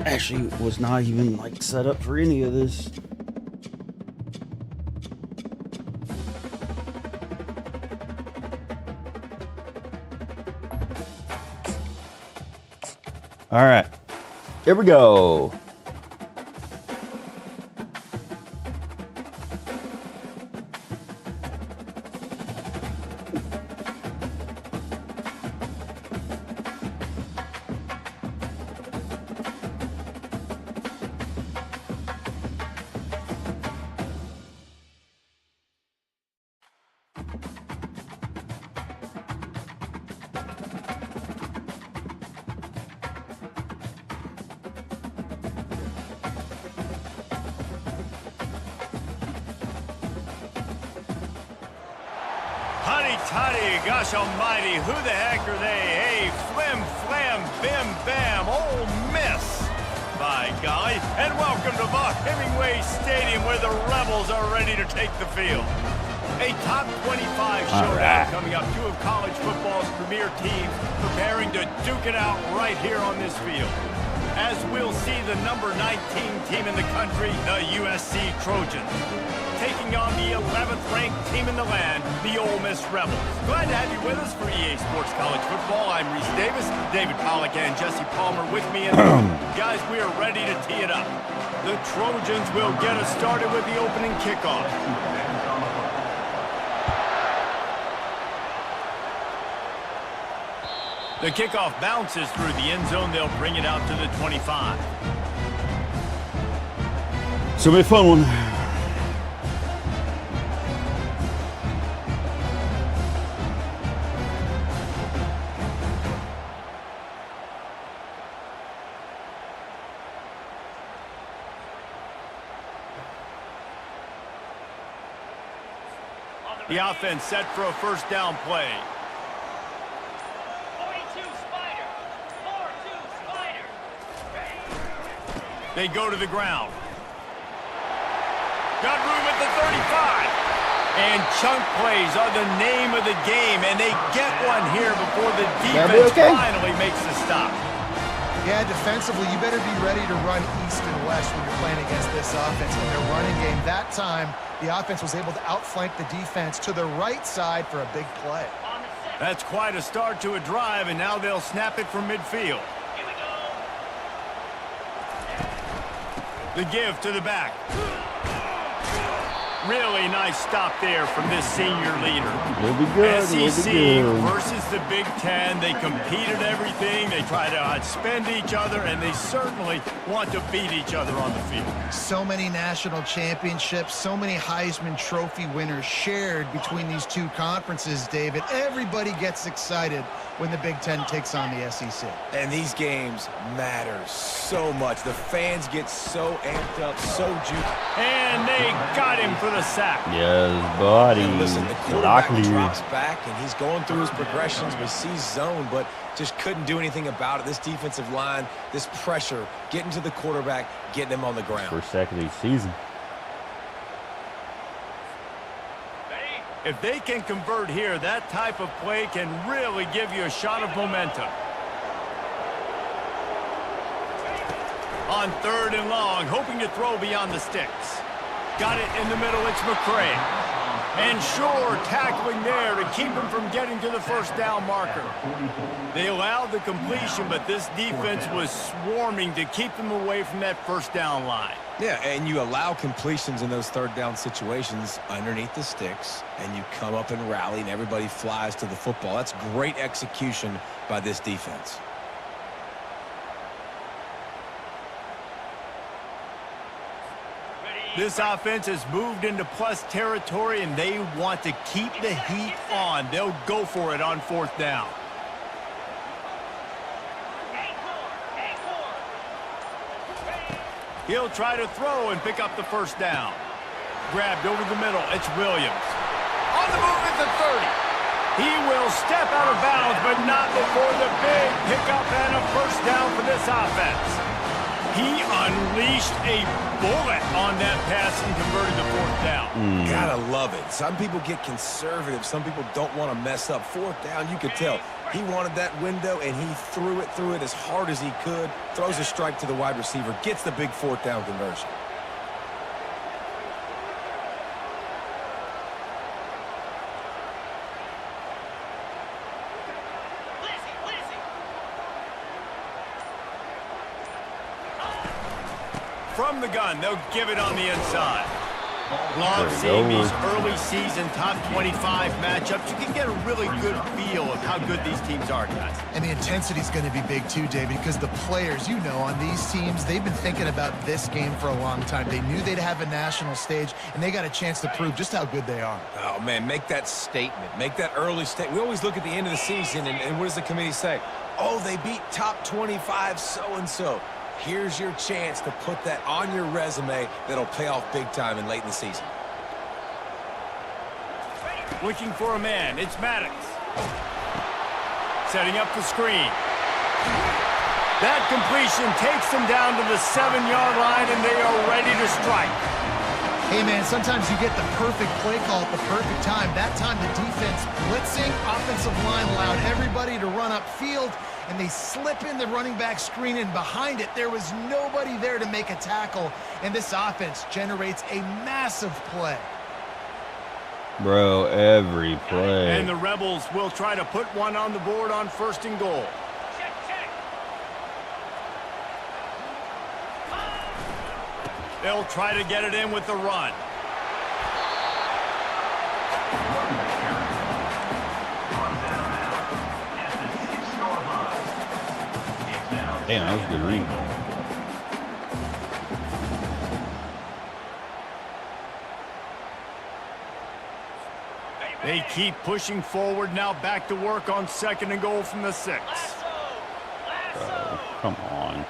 Actually, was not even like set up for any of this. All right, here we go. Toddy, gosh almighty, who the heck are they? Hey, flim, flam, bim, bam, Ole Miss. By golly, and welcome to Buck Hemingway Stadium where the Rebels are ready to take the field. A top 25 showdown coming up. Two of college football's premier teams preparing to duke it out right here on this field. As we'll see the number 19 team in the country, the USC Trojans, taking on the 11th ranked team in the land, the Ole Miss Rebels. Glad to have you with us for EA Sports College Football. I'm Reese Davis, David Pollack and Jesse Palmer with me. And guys, we are ready to tee it up. The Trojans will get us started with the opening kickoff. The kickoff bounces through the end zone. They'll bring it out to the 25. It's gonna be a fun one. The offense set for a first down play. 42 Spider. 4-2 Spider. They go to the ground. Got room at the 35. And chunk plays are the name of the game, and they get one here before the defense finally makes the stop. Yeah, defensively, you better be ready to run east and west when you're playing against this offense in their running game. That time, the offense was able to outflank the defense to the right side for a big play. That's quite a start to a drive, and now they'll snap it from midfield. Here we go. The give to the back. Really nice stop there from this senior leader. We'll be good. SEC versus the Big Ten. They compete at everything. They try to outspend each other, and they certainly want to beat each other on the field. So many national championships, so many Heisman Trophy winners shared between these two conferences, David. Everybody gets excited when the Big Ten takes on the SEC. And these games matter so much. The fans get so amped up, so juiced. And they got him for the sack. Yes, buddy. And listen, the quarterback drops back, and he's going through his progressions. We see zone, but just couldn't do anything about it. This defensive line, this pressure, getting to the quarterback, getting him on the ground. First sack of the season. If they can convert here, that type of play can really give you a shot of momentum. On 3rd and long, hoping to throw beyond the sticks. Got it in the middle, it's McCray. And sure, tackling there to keep him from getting to the first down marker. They allowed the completion, but this defense was swarming to keep them away from that first down line. Yeah, and you allow completions in those 3rd down situations underneath the sticks, and you come up and rally, and everybody flies to the football. That's great execution by this defense. This offense has moved into plus territory, and they want to keep the heat on. They'll go for it on 4th down. He'll try to throw and pick up the first down. Grabbed over the middle. It's Williams. On the move at the 30. He will step out of bounds, but not before the big pickup and a first down for this offense. He unleashed a bullet on that pass and converted the fourth down. Gotta love it. Some people get conservative. Some people don't want to mess up. Fourth down, you could tell. He wanted that window, and he threw it as hard as he could. Throws a strike to the wide receiver. Gets the big fourth down conversion. From the gun, they'll give it on the inside. Love There seeing we go. these early season top 25 matchups. You can get a really good feel of how good these teams are, guys. And the intensity is going to be big too, David, because the players, you know, on these teams, they've been thinking about this game for a long time. They knew they'd have a national stage, and they got a chance to prove just how good they are. Oh, man, make that statement. Make that early statement. We always look at the end of the season, and what does the committee say? Oh, they beat top 25 so-and-so. Here's your chance to put that on your resume that'll pay off big time and late in the season. Looking for a man, it's Maddox. Setting up the screen. That completion takes them down to the 7-yard line, and they are ready to strike. Hey, man, sometimes you get the perfect play call at the perfect time. That time the defense blitzing, offensive line allowed everybody to run upfield, and they slip in the running back screen, and behind it, there was nobody there to make a tackle, and this offense generates a massive play. Bro, every play. And the Rebels will try to put one on the board on 1st and goal. Check, check. They'll try to get it in with the run. Damn, that was a good read. They keep pushing forward, now back to work on 2nd and goal from the 6. Bro, come on.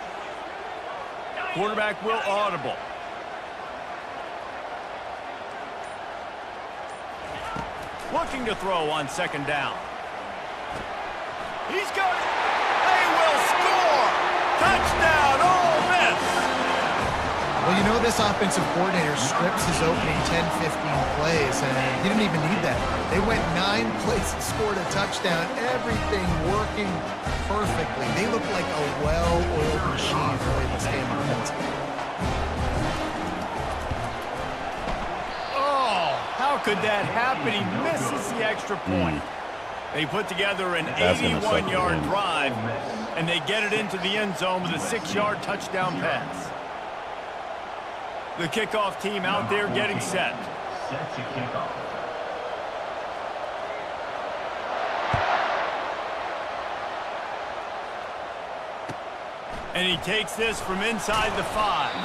Quarterback will audible. Looking to throw on 2nd down. He's got it. They will score. Touchdown, Ole Miss. Well, you know, this offensive coordinator scripts his opening 10, 15 plays, and he didn't even need that. They went 9 plays and scored a touchdown, everything working perfectly. They look like a well-oiled machine early in this game offensively. Oh, how could that happen? He misses the extra point. They put together an That's gonna suck 81-yard again. drive, and they get it into the end zone with a 6-yard touchdown pass. The kickoff team out there getting set. Set to kick off. And he takes this from inside the 5.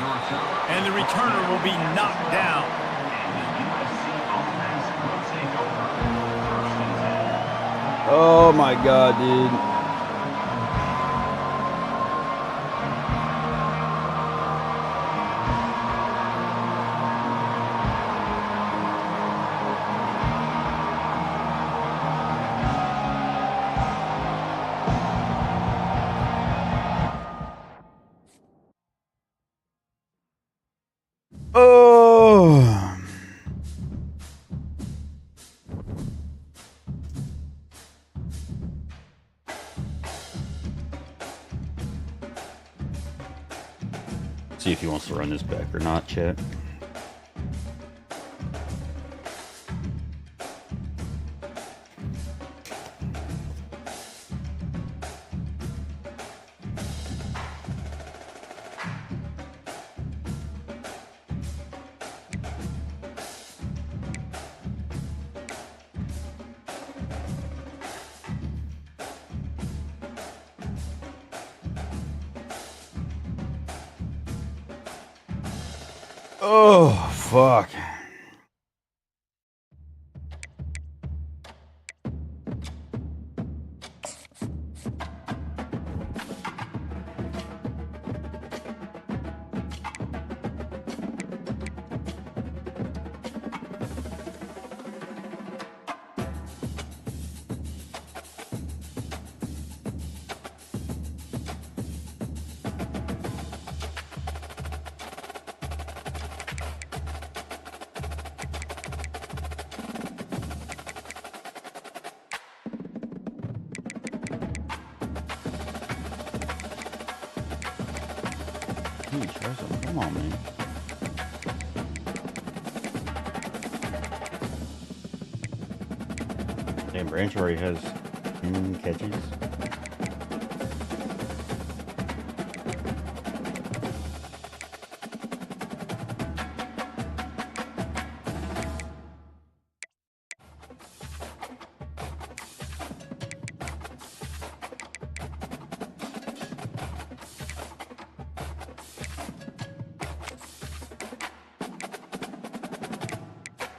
And the returner will be knocked down. Oh my god, dude. Oh. See if he wants to run this back or not, chat. Oh, fuck. Hey, try something. Come on, man. Damn, Branch already has catches.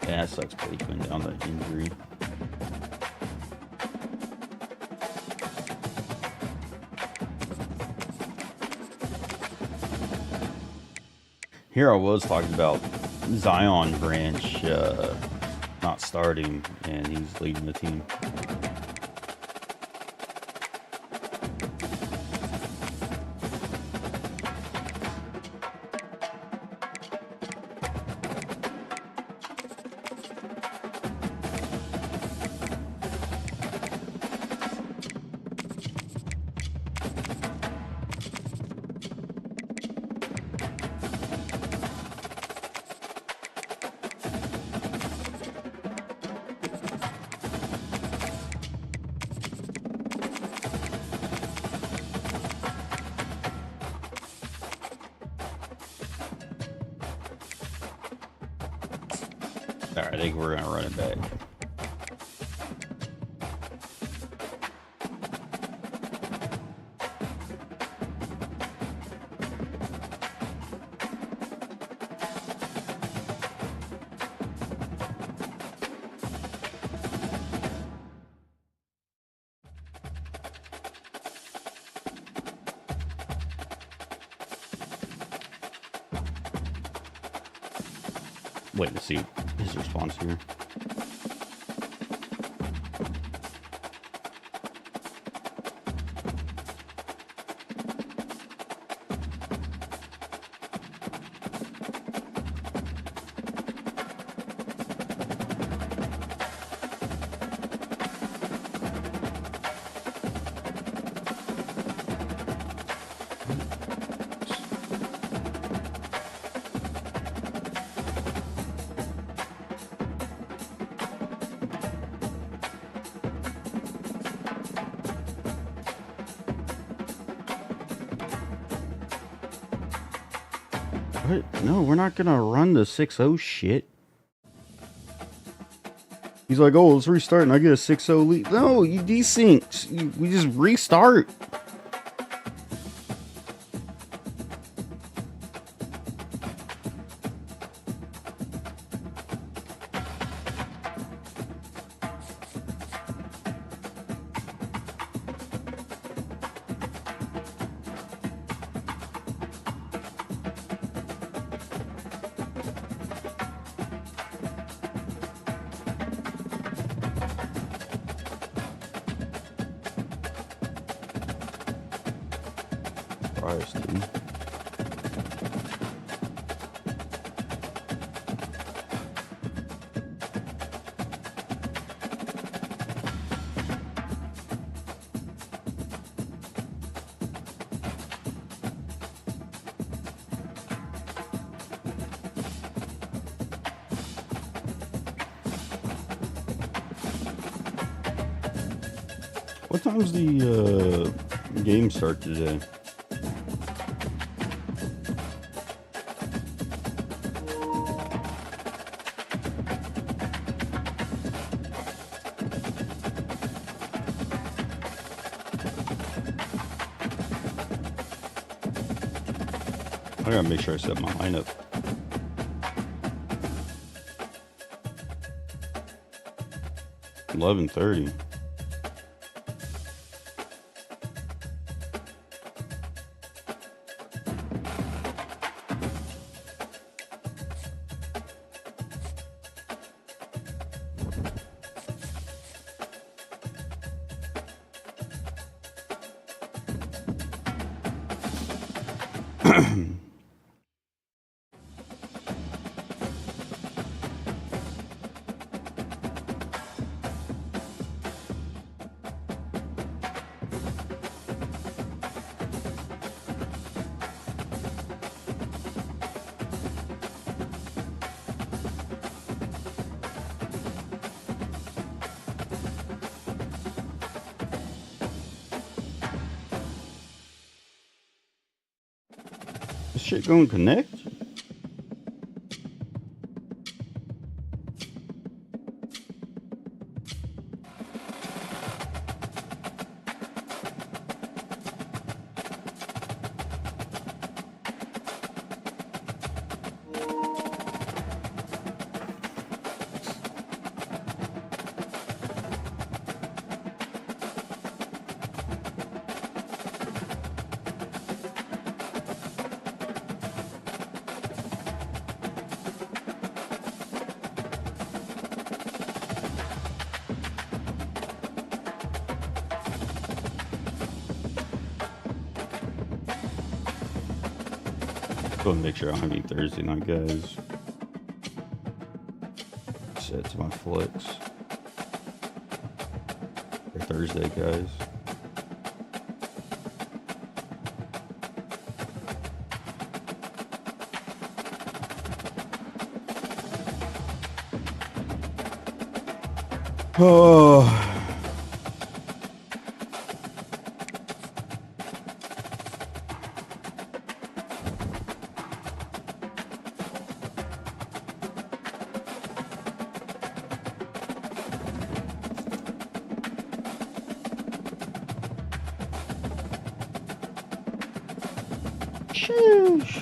Yeah, that sucks, but he went down the injury. Here I was talking about Zion Branch not starting, and he's leading the team. Alright, I think we're gonna run it back. Waiting to see his response here. What? No, we're not gonna run the 6-0 shit. He's like, oh, let's restart and I get a 6-0 lead. No, you desynced. We just restart. Christ, dude. What time's the game start today? I gotta make sure I set my lineup. $11:30. shit gonna connect? Go and make sure I don't have any Thursday night guys set to my flex. Or Thursday guys. Oh. Sheesh.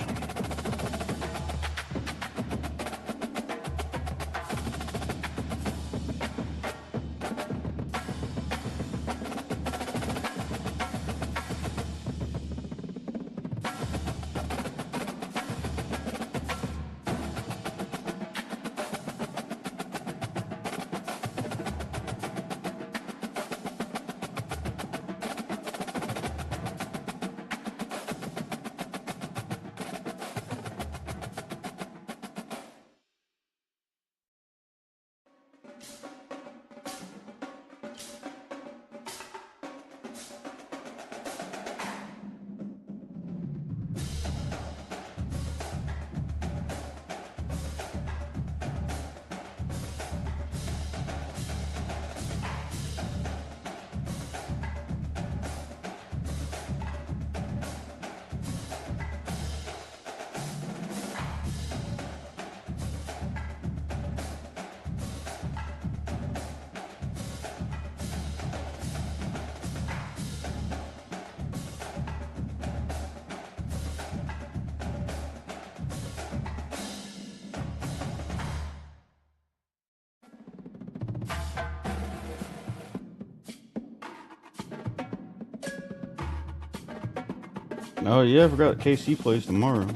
Oh yeah, I forgot KC plays tomorrow.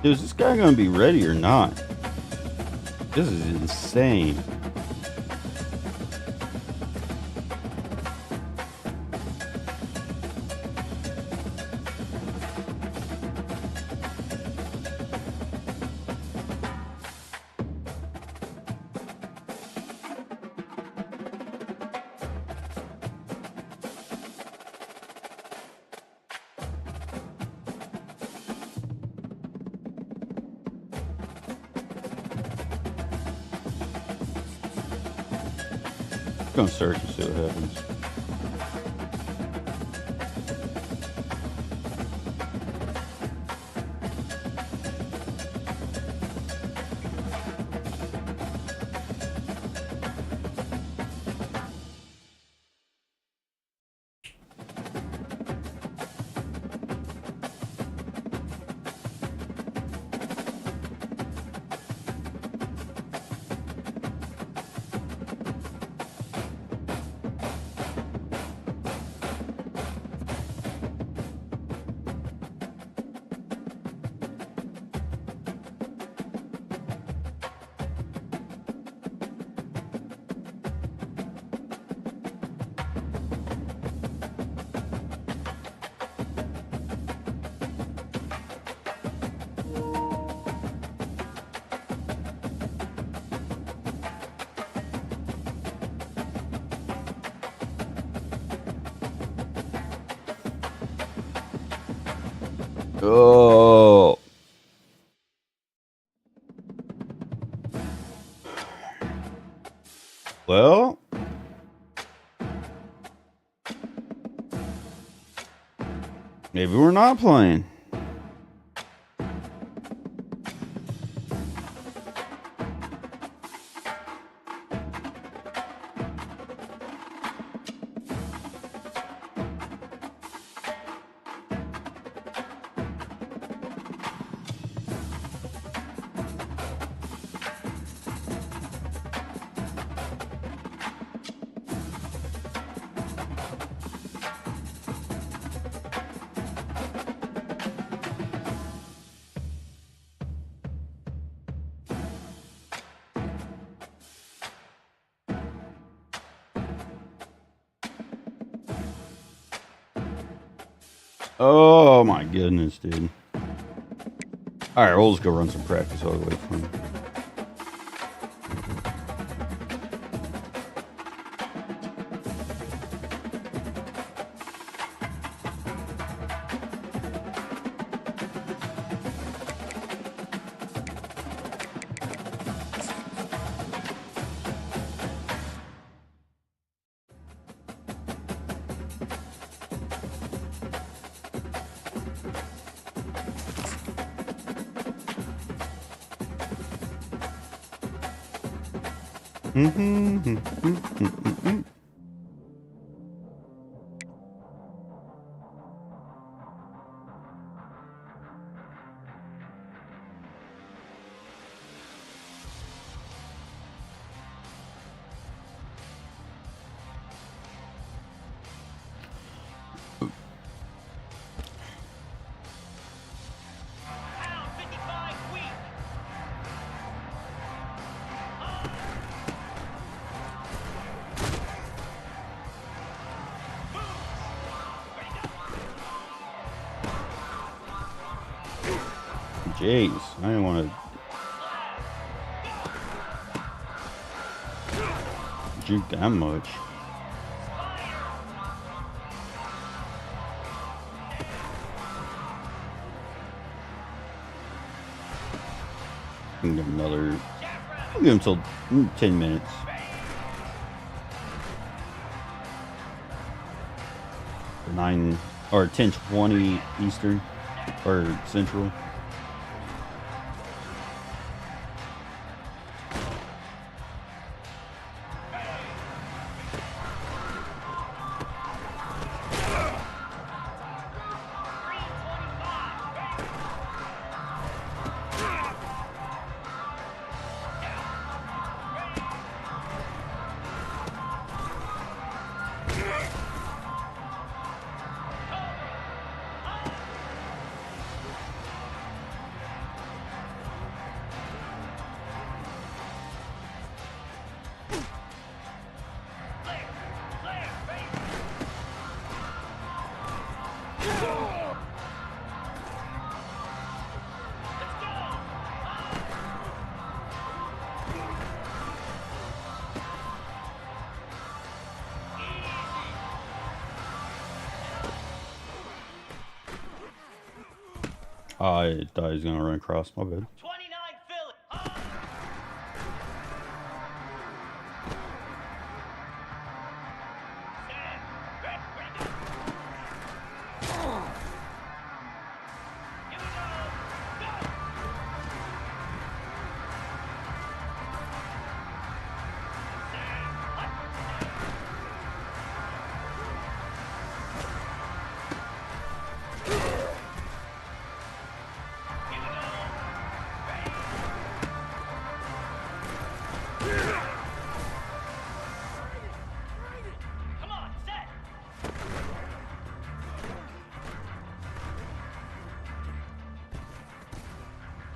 Dude, is this guy gonna be ready or not? This is insane. I'm gonna search and see what happens. Oh. Well. Maybe we're not playing. Oh my goodness, dude. Alright, we'll just go run some practice while we wait for him. Pound 55 weak. Jeez, I didn't want to juke that much. I can give him another. I'll give him till 10 minutes. For 9 or 10:20 Eastern or Central. I thought he was gonna run across. My bad. 29 Philly. Come on, set.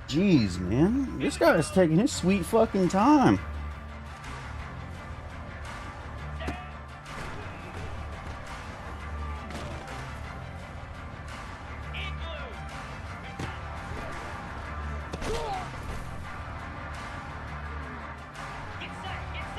Jeez, man, this guy's taking his sweet fucking time. Get set, ready.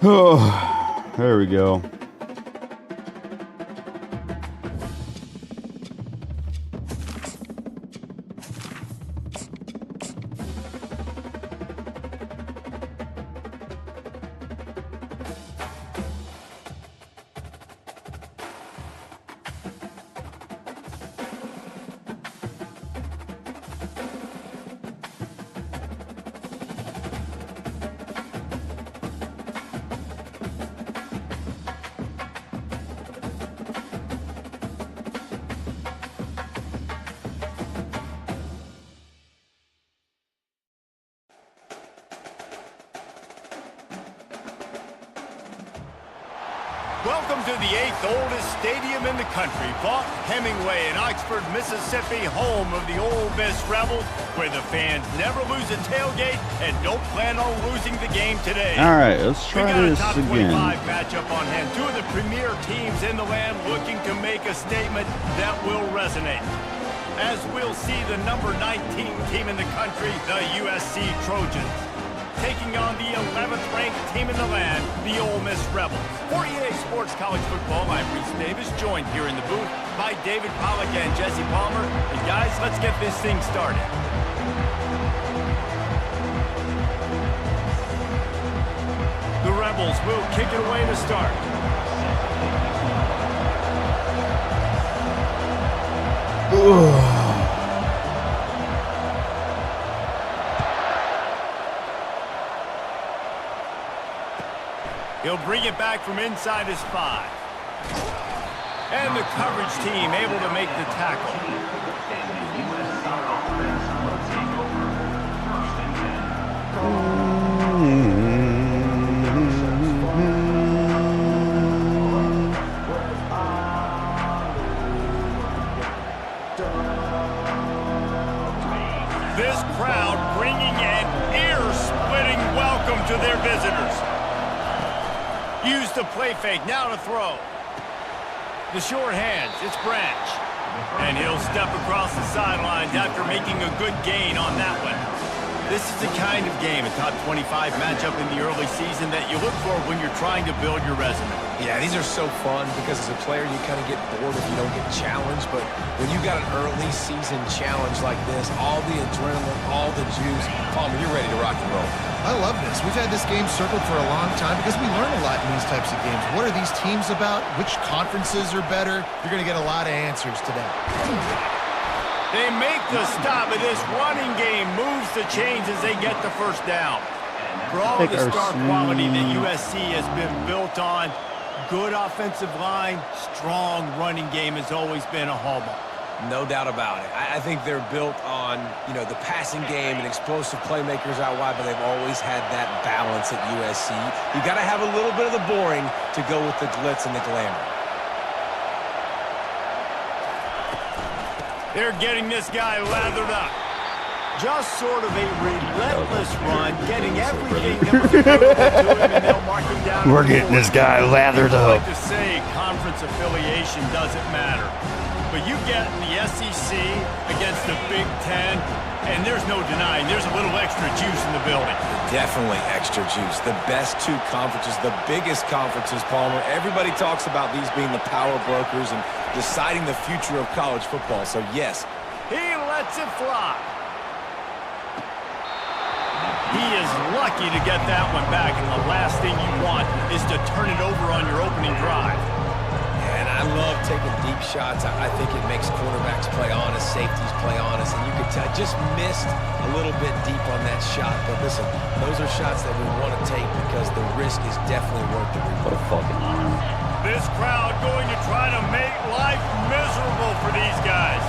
Oh, there we go. Welcome to the 8th oldest stadium in the country, Vaught Hemingway in Oxford, Mississippi, home of the Ole Miss Rebels, where the fans never lose a tailgate and don't plan on losing the game today. All right, let's try this We got a top again. 25 matchup on hand. Two of the premier teams in the land looking to make a statement that will resonate. As we'll see the number 19 team in the country, the USC Trojans, taking on the 11th ranked team in the land, the Ole Miss Rebels. For EA Sports College Football, I'm Reese Davis, joined here in the booth by David Pollack and Jesse Palmer. And guys, let's get this thing started. The Rebels will kick it away to start. He'll bring it back from inside his 5. And the coverage team able to make the tackle. This crowd bringing an ear-splitting welcome to their visitors. Use the play fake, now to throw. The short hands, it's Branch. And he'll step across the sidelines after making a good gain on that one. This is the kind of game, a top 25 matchup in the early season, that you look for when you're trying to build your resume. Yeah, these are so fun because as a player, you kind of get bored if you don't get challenged. But when you got an early season challenge like this, all the adrenaline, all the juice, Palmer, you're ready to rock and roll. I love this. We've had this game circled for a long time because we learn a lot in these types of games. What are these teams about? Which conferences are better? You're going to get a lot of answers today. They make the stop, and this running game moves the chains as they get the first down. For all of the star quality that USC has been built on, good offensive line, strong running game has always been a hallmark. No doubt about it. I think they're built on, the passing game and explosive playmakers out wide, but they've always had that balance at USC. You got to have a little bit of the boring to go with the glitz and the glamour. They're getting this guy lathered up. Just sort of a relentless run, getting everything that was available to him, and they'll mark him down. We're getting this guy lathered up. I like to say conference affiliation doesn't matter. But you get the SEC against the Big Ten, and there's no denying there's a little extra juice in the building. Definitely extra juice. The best two conferences, the biggest conferences, Palmer. Everybody talks about these being the power brokers and deciding the future of college football. So, yes. He lets it fly. He is lucky to get that one back, and the last thing you want is to turn it over on your opening drive. And I love taking deep shots. I think it makes quarterbacks play honest, safeties play honest, and you could tell just missed a little bit deep on that shot. But listen, those are shots that we want to take because the risk is definitely worth the reward. What a fucking honor. This crowd going to try to make life miserable for these guys.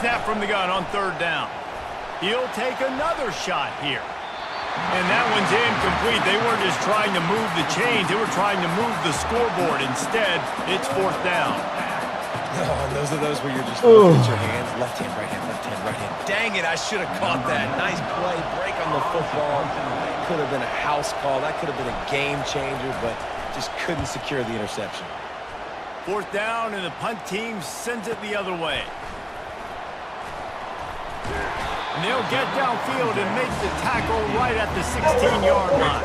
Snap from the gun on 3rd down. He'll take another shot here. And that one's incomplete. They weren't just trying to move the chains. They were trying to move the scoreboard. Instead, it's 4th down. Oh, and those are those where you're just looking at your hands. Left hand, right hand, left hand, right hand. Dang it, I should have caught that. Nice play, break on the football. That could have been a house call. That could have been a game changer, but just couldn't secure the interception. 4th down, and the punt team sends it the other way. And they'll get downfield and make the tackle right at the 16-yard line.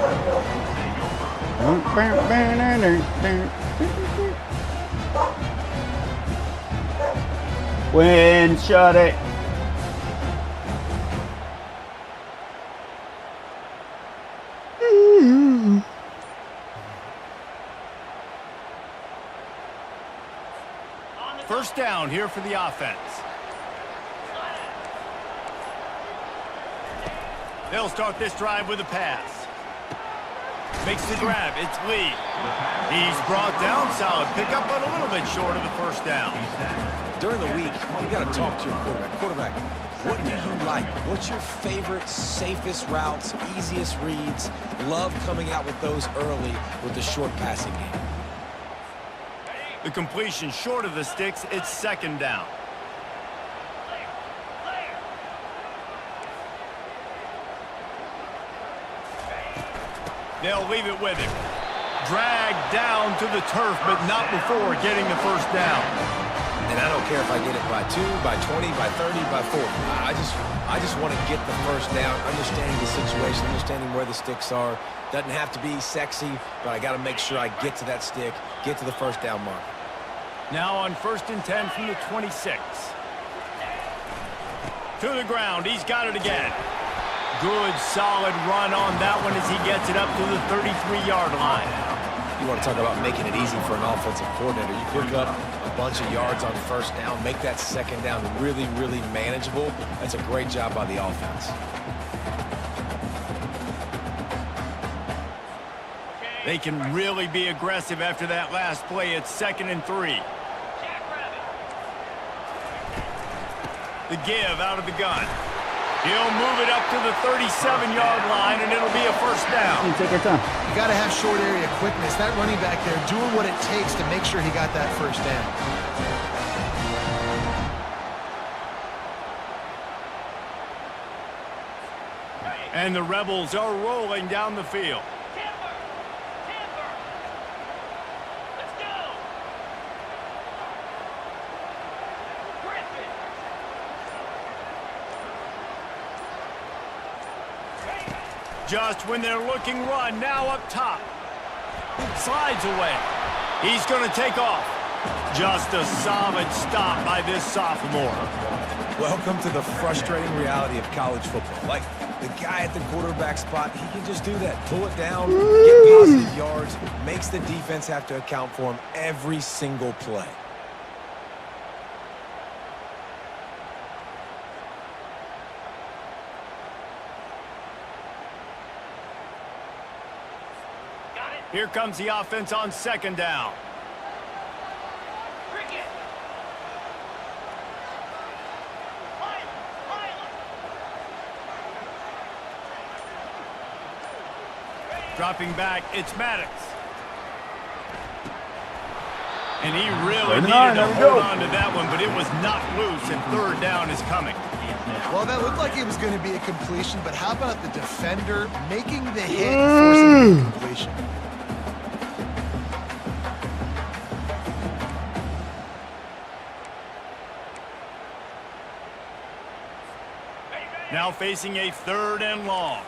Win, shut it. First down here for the offense. They'll start this drive with a pass. Makes the grab. It's Lee. He's brought down. Solid pickup, but a little bit short of the first down. During the week, you got to talk to your quarterback. Quarterback, what do you like? What's your favorite, safest routes, easiest reads? Love coming out with those early with the short passing game. The completion short of the sticks. It's second down. They'll leave it with him. Dragged down to the turf, but not before getting the first down. And I don't care if I get it by 2, by 20, by 30, by 40. I just want to get the first down, understanding the situation, understanding where the sticks are. Doesn't have to be sexy, but I got to make sure I get to that stick, get to the first down mark. Now on 1st and 10 from the 26. To the ground. He's got it again. Good, solid run on that one as he gets it up to the 33-yard line. You want to talk about making it easy for an offensive coordinator. You pick up a bunch of yards on first down, make that second down really, really manageable. That's a great job by the offense. They can really be aggressive after that last play. It's 2nd and 3. The give out of the gun. He'll move it up to the 37-yard line, and it'll be a first down. Take our time. You got to have short area quickness. That running back there doing what it takes to make sure he got that first down. And the Rebels are rolling down the field. Just when they're looking run, now up top. Slides away. He's going to take off. Just a solid stop by this sophomore. Welcome to the frustrating reality of college football. Like, the guy at the quarterback spot, he can just do that. Pull it down, get positive yards, makes the defense have to account for him every single play. Here comes the offense on 2nd down. Dropping back, it's Maddox. And he really needed to hold on to that one, but it was not loose, and 3rd down is coming. Well, that looked like it was going to be a completion, but how about the defender making the hit and forcing the completion? Now facing a 3rd and long.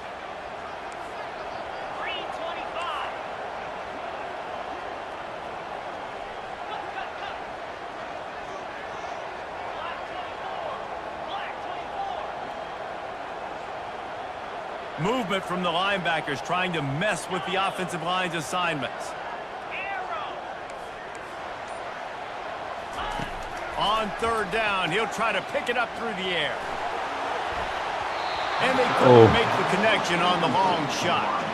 Movement from the linebackers trying to mess with the offensive line's assignments. On 3rd down, he'll try to pick it up through the air. And they couldn't make the connection on the long shot.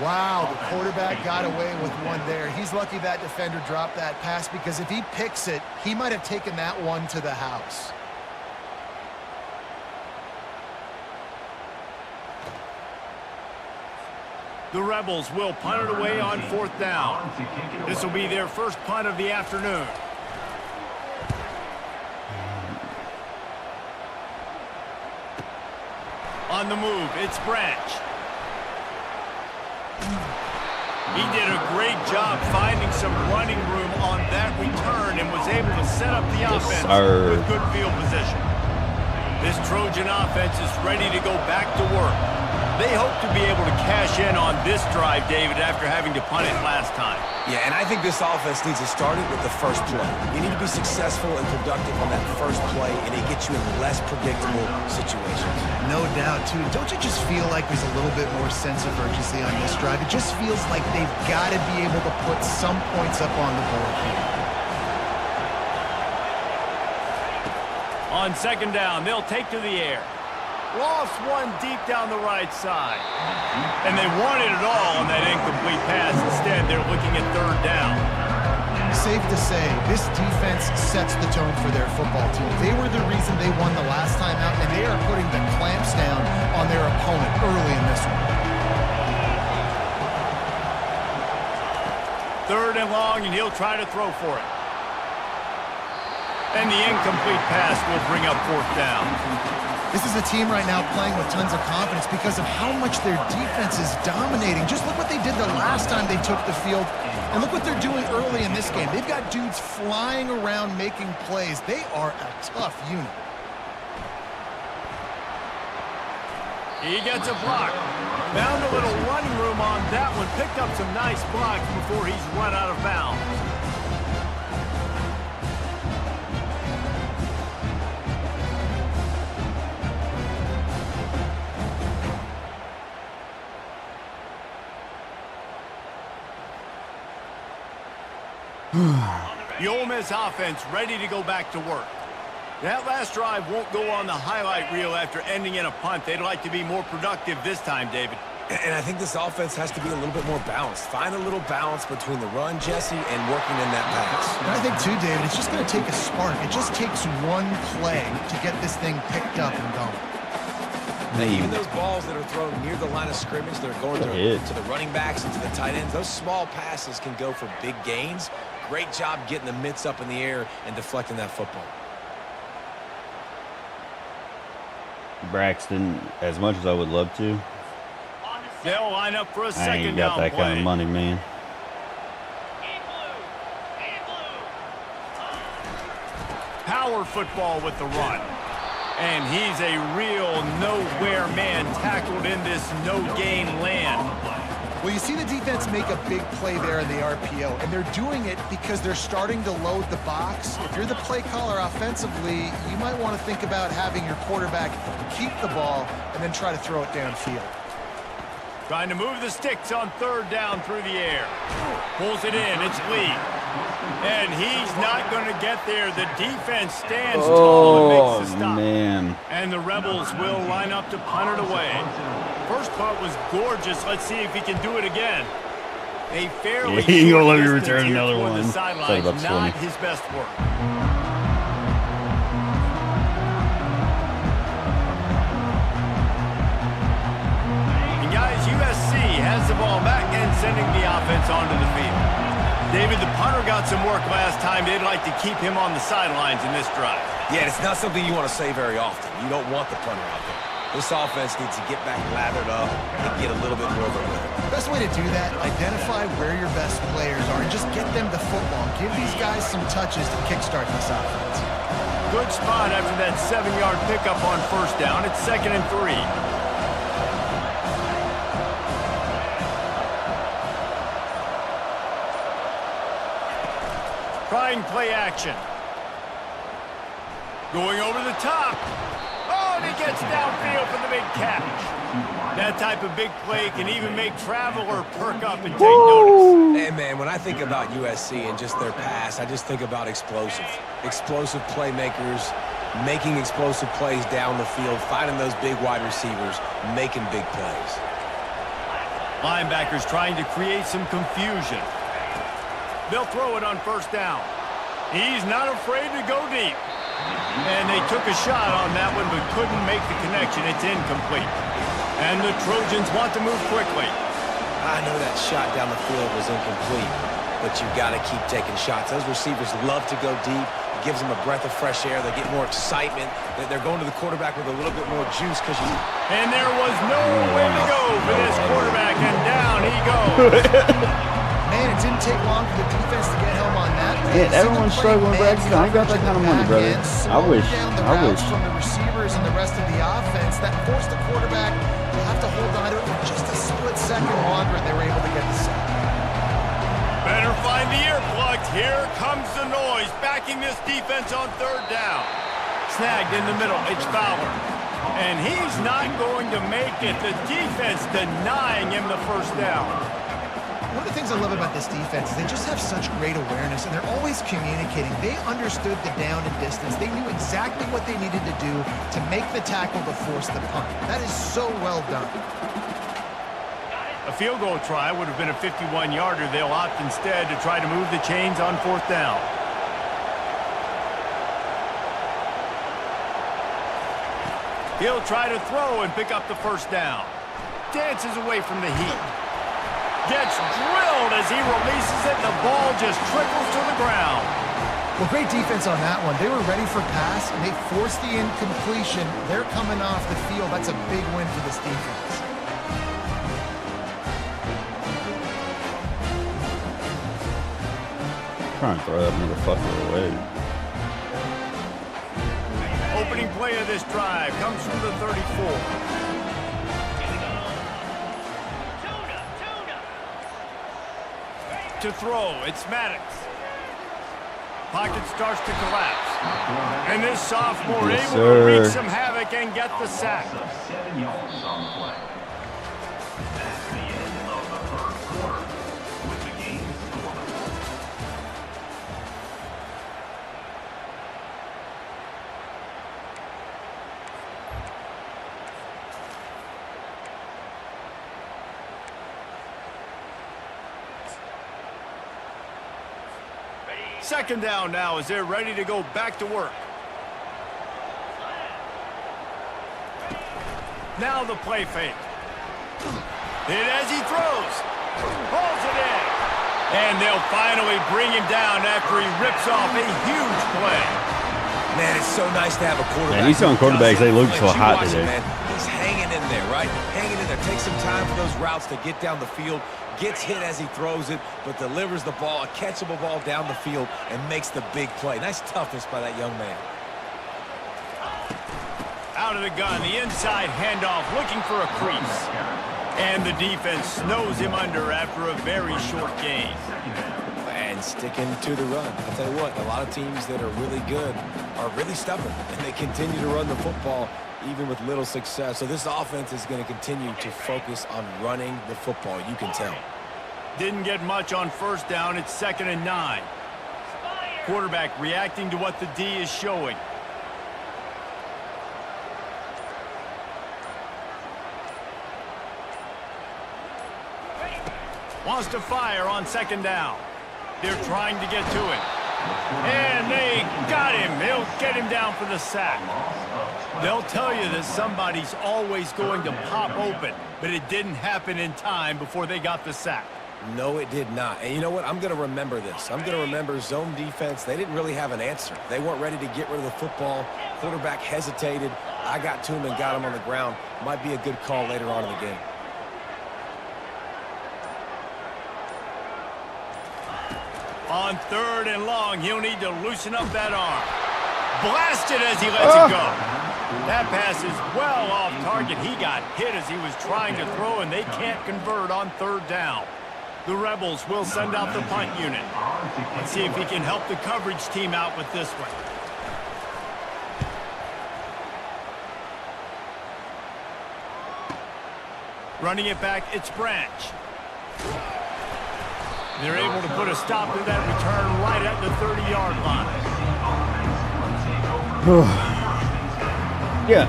Wow, the quarterback got away with one there. He's lucky that defender dropped that pass, because if he picks it, he might have taken that one to the house. The Rebels will punt it away on 4th down. This will be their first punt of the afternoon. On the move, it's Branch. He did a great job finding some running room on that return and was able to set up the offense with good field position. This Trojan offense is ready to go back to work. They hope to be able to cash in on this drive, David, after having to punt it last time. Yeah, and I think this offense needs to start it with the first play. You need to be successful and productive on that first play, and it gets you in less predictable situations. No doubt, too. Don't you just feel like there's a little bit more sense of urgency on this drive? It just feels like they've got to be able to put some points up on the board here. On second down, they'll take to the air. Lost one deep down the right side. And they wanted it all on that incomplete pass. Instead, they're looking at third down. Safe to say, this defense sets the tone for their football team. They were the reason they won the last time out, and they are putting the clamps down on their opponent early in this one. Third and long, and he'll try to throw for it. And the incomplete pass will bring up fourth down. This is a team right now playing with tons of confidence because of how much their defense is dominating. Just look what they did the last time they took the field, and look what they're doing early in this game. They've got dudes flying around making plays. They are a tough unit. He gets a block. Found a little running room on that one. Picked up some nice blocks before he's run out of bounds. The Ole Miss offense ready to go back to work. That last drive won't go on the highlight reel after ending in a punt. They'd like to be more productive this time, David. And I think this offense has to be a little bit more balanced. Find a little balance between the run, Jesse, and working in that pass. And I think, too, David, it's just going to take a spark. It just takes one play to get this thing picked up and going. Even those balls that are thrown near the line of scrimmage, that are going to the running backs and to the tight ends, those small passes can go for big gains. Great job getting the mitts up in the air and deflecting that football. Braxton, as much as I would love to, They'll line up for a I second ain't got down that play. kind of money, man. Power football with the run. And he's a real nowhere man tackled in this no-gain land. Well, you see the defense make a big play there in the RPO, and they're doing it because they're starting to load the box. If you're the play caller offensively, you might want to think about having your quarterback keep the ball and then try to throw it downfield. Trying to move the sticks on third down through the air. Pulls it in. It's Lee. And he's not going to get there. The defense stands tall and makes the stop. Man. And the Rebels will line up to punt it away. First punt was gorgeous. Let's see if he can do it again. A fairly He gonna short let me distance return here another toward one. the Sorry sidelines. about Not Swinney. his best work. And guys, USC has the ball back and sending the offense onto the field. David, the punter got some work last time. They'd like to keep him on the sidelines in this drive. Yeah, it's not something you want to say very often. You don't want the punter out there. This offense needs to get back lathered up and get a little bit more of a rhythm. Best way to do that, identify where your best players are and just get them the football. Give these guys some touches to kickstart this offense. Good spot after that 7-yard pickup on first down. It's 2nd and 3. Trying play action. Going over the top. Oh, and he gets downfield for the big catch. That type of big play can even make Traveler perk up and take notice. And, man, when I think about USC and just their pass, I just think about explosive. Explosive playmakers, making explosive plays down the field, finding those big wide receivers, making big plays. Linebackers trying to create some confusion. They'll throw it on first down. He's not afraid to go deep. And they took a shot on that one but couldn't make the connection. It's incomplete. And the Trojans want to move quickly. I know that shot down the field was incomplete, but you've got to keep taking shots. Those receivers love to go deep. It gives them a breath of fresh air. They get more excitement. They're going to the quarterback with a little bit more juice because you... And there was no way to go for this quarterback, and down he goes. Man, it didn't take long for the defense to get home on that. Yeah, everyone's struggling, Brad. I ain't got that kind of money, brother. I wish. From the receivers and the rest of the offense that forced the quarterback to have to hold on to it for just a split second longer, and they were able to get the sack. Better find the earplugs. Here comes the noise, backing this defense on third down. Snagged in the middle, it's Fowler. And he's not going to make it. The defense denying him the first down. One of the things I love about this defense is they just have such great awareness, and they're always communicating. They understood the down and distance. They knew exactly what they needed to do to make the tackle to force the punt. That is so well done. A field goal try would have been a 51-yarder. They'll opt instead to try to move the chains on fourth down. He'll try to throw and pick up the first down. Dances away from the heat. Gets drilled as he releases it. The ball just trickles to the ground. Well, great defense on that one. They were ready for pass, and they forced the incompletion. They're coming off the field. That's a big win for this defense. Trying to throw that motherfucker away. Opening play of this drive comes from the 34. To throw, it's Maddox. Pocket starts to collapse. And this sophomore Yes, able to wreak sir. some havoc and get the sack. 7 yards on the play. That's the end of the first quarter with the game scoreless. Second down now as they're ready to go back to work. Now the play fake. Hit as he throws. Pulls it in. And they'll finally bring him down after he rips off a huge play. Man, it's so nice to have a quarterback. Man, these young quarterbacks, they look so You hot watch him, today. man. He's hanging in there, right? Hanging in there. Takes some time for those routes to get down the field. Gets hit as he throws it, but delivers the ball, a catchable ball down the field, and makes the big play. Nice toughness by that young man. Out of the gun, the inside handoff, looking for a crease. And the defense snows him under after a very short gain. And sticking to the run. I'll tell you what, a lot of teams that are really good are really stubborn, and they continue to run the football even with little success. So this offense is going to continue to focus on running the football, you can tell. Didn't get much on first down. It's 2nd and 9. Quarterback reacting to what the D is showing. Wants to fire on 2nd down. They're trying to get to him. And they got him. They'll get him down for the sack. They'll tell you that somebody's always going to pop open, but it didn't happen in time before they got the sack. No, it did not. And you know what? I'm going to remember this. I'm going to remember zone defense. They didn't really have an answer. They weren't ready to get rid of the football. Quarterback hesitated. I got to him and got him on the ground. Might be a good call later on in the game. On 3rd and long, he'll need to loosen up that arm. Blasted as he lets it go. That pass is well off target. He got hit as he was trying to throw, and they can't convert on 3rd down. The Rebels will send out the punt unit. Let's see if he can help the coverage team out with this one. Running it back, it's Branch. They're able to put a stop to that return right at the 30-yard line. Yeah.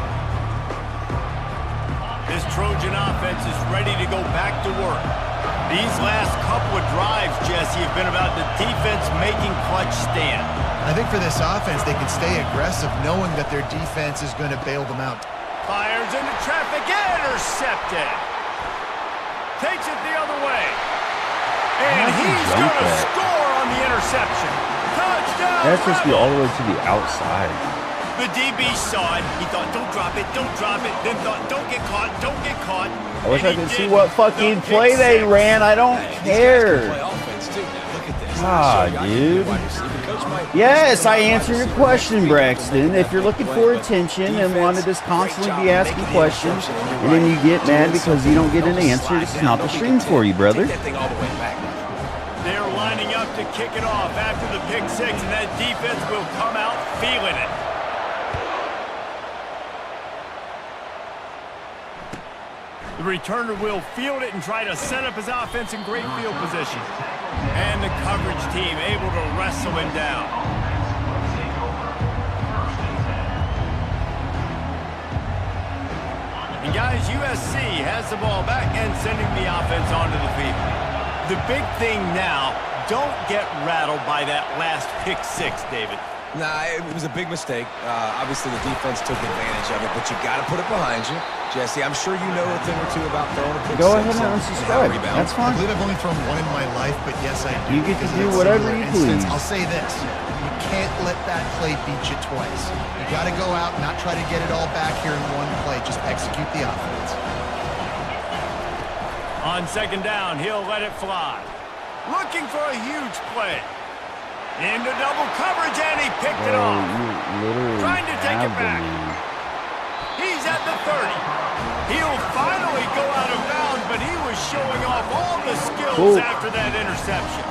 This Trojan offense is ready to go back to work. These last couple of drives, Jesse, have been about the defense making clutch stand. I think for this offense, they can stay aggressive knowing that their defense is going to bail them out. Fires into traffic, intercepted. Takes it the other way. And he's going to score on the interception. Touchdown! That's supposed to be all the way to the outside. The DB saw it. He thought, don't drop it, don't drop it. Then thought, don't get caught, don't get caught. I wish And I he could see did. what fucking The play pick they six. ran. I don't Hey, these guys can play care. offense. God, dude. Yes, I answered your question, Braxton. If you're looking for attention and want to just constantly be asking questions, and then you get mad because you don't get an answer, this is not the stream for you, brother. They're lining up to kick it off after the pick six, and that defense will come out feeling it. The returner will field it and try to set up his offense in great field position. And the coverage team able to wrestle him down. And guys, USC has the ball back and sending the offense onto the field. The big thing now, don't get rattled by that last pick six, David. Nah, it was a big mistake. Obviously, the defense took advantage of it, but you got to put it behind you. Jesse, I'm sure you know a thing or two about throwing a pick Go six ahead and unsubscribe. That's I fine. believe I've only thrown one in my life, but yes, I do. You get to Because do in that whatever singular you instance, please. I'll say this. You can't let that play beat you twice. You got to go out and not try to get it all back here in one play. Just execute the offense. On second down, he'll let it fly. Looking for a huge play. Into double coverage, and he picked it off. You literally Trying to take it have back. me. He's at the 30. He'll finally go out of bounds, but he was showing off all the skills after that interception.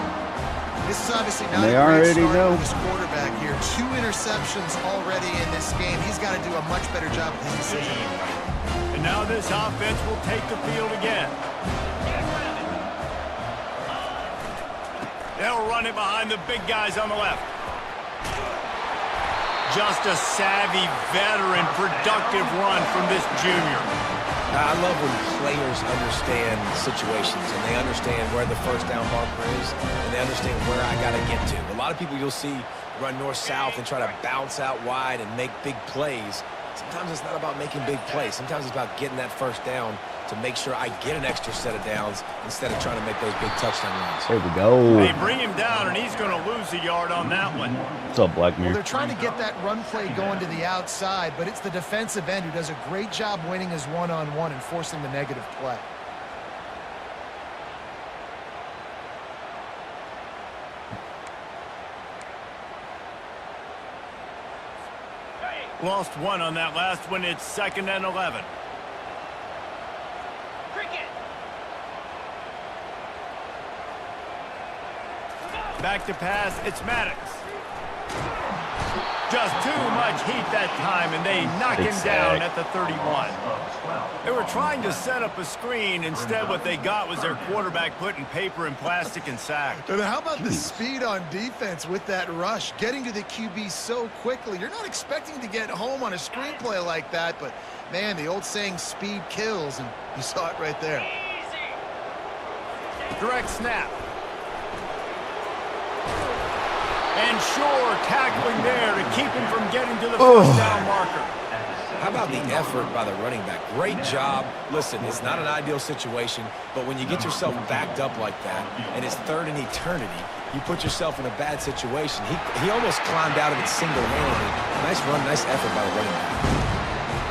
This is obviously not They a great already start know. for this quarterback here. 2 interceptions already in this game. He's got to do a much better job with his decision. And now this offense will take the field again. They'll run it behind the big guys on the left. Just a savvy, veteran, productive run from this junior. I love when players understand situations and they understand where the first down marker is and they understand where I got to get to. A lot of people you'll see run north-south and try to bounce out wide and make big plays. Sometimes it's not about making big plays. Sometimes it's about getting that first down to make sure I get an extra set of downs instead of trying to make those big touchdown runs. There we go. They bring him down, and he's going to lose a yard on that one. What's up, Black Well, Mirror? they're trying to get that run play going to the outside, but it's the defensive end who does a great job winning his one-on-one and forcing the negative play. Lost one on that last one. It's 2nd and 11. Cricket. Back to pass. It's Maddox. Just too much heat that time, and they knock him down at the 31. They were trying to set up a screen. Instead, what they got was their quarterback putting paper and plastic and sack. And how about the speed on defense with that rush? Getting to the QB so quickly. You're not expecting to get home on a screenplay like that, but, man, the old saying, speed kills, and you saw it right there. Direct snap. And sure, tackling there to keep him from getting to the first down marker. How about the effort by the running back? Great job. Listen, it's not an ideal situation, but when you get yourself backed up like that, and it's third in eternity, you put yourself in a bad situation. He almost climbed out of it single-handedly. Nice run, nice effort by the running back.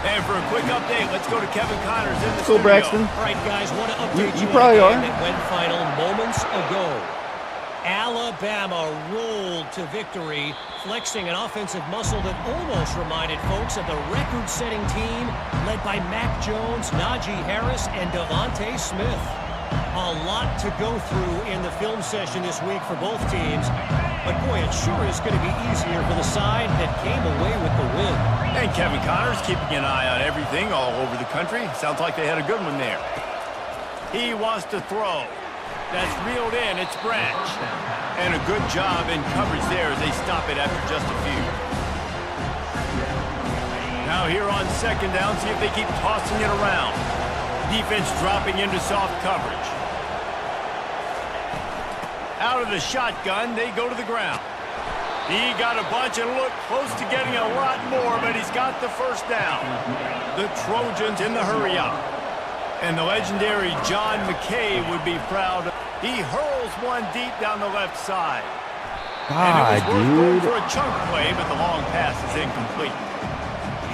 And for a quick update, let's go to Kevin Connors in the Go, studio. Braxton. All right, guys, want to update You you, probably on a are. game that went final moments ago. Alabama rolled to victory, flexing an offensive muscle that almost reminded folks of the record-setting team led by Mac Jones, Najee Harris, and Devontae Smith. A lot to go through in the film session this week for both teams, but boy, it sure is going to be easier for the side that came away with the win. And Kevin Connors keeping an eye on everything all over the country. Sounds like they had a good one there. He wants to throw. That's reeled in. It's Branch. And a good job in coverage there as they stop it after just a few. Now here on 2nd down, see if they keep tossing it around. Defense dropping into soft coverage. Out of the shotgun, they go to the ground. He got a bunch and looked close to getting a lot more, but he's got the first down. The Trojans in the hurry up. And the legendary John McKay would be proud. He hurls one deep down the left side. God, and it was worth going dude. for a chunk play, but the long pass is incomplete.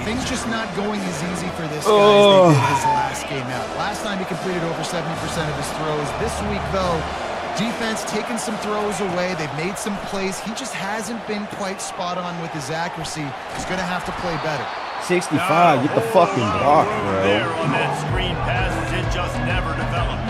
Things just not going as easy for this guy as they did his last game out. Last time he completed over 70% of his throws. This week, though, Defense taking some throws away. They've made some plays. He just hasn't been quite spot on with his accuracy. He's going to have to play better. 65, get the fucking block, There bro. on that screen passes, it just never developed.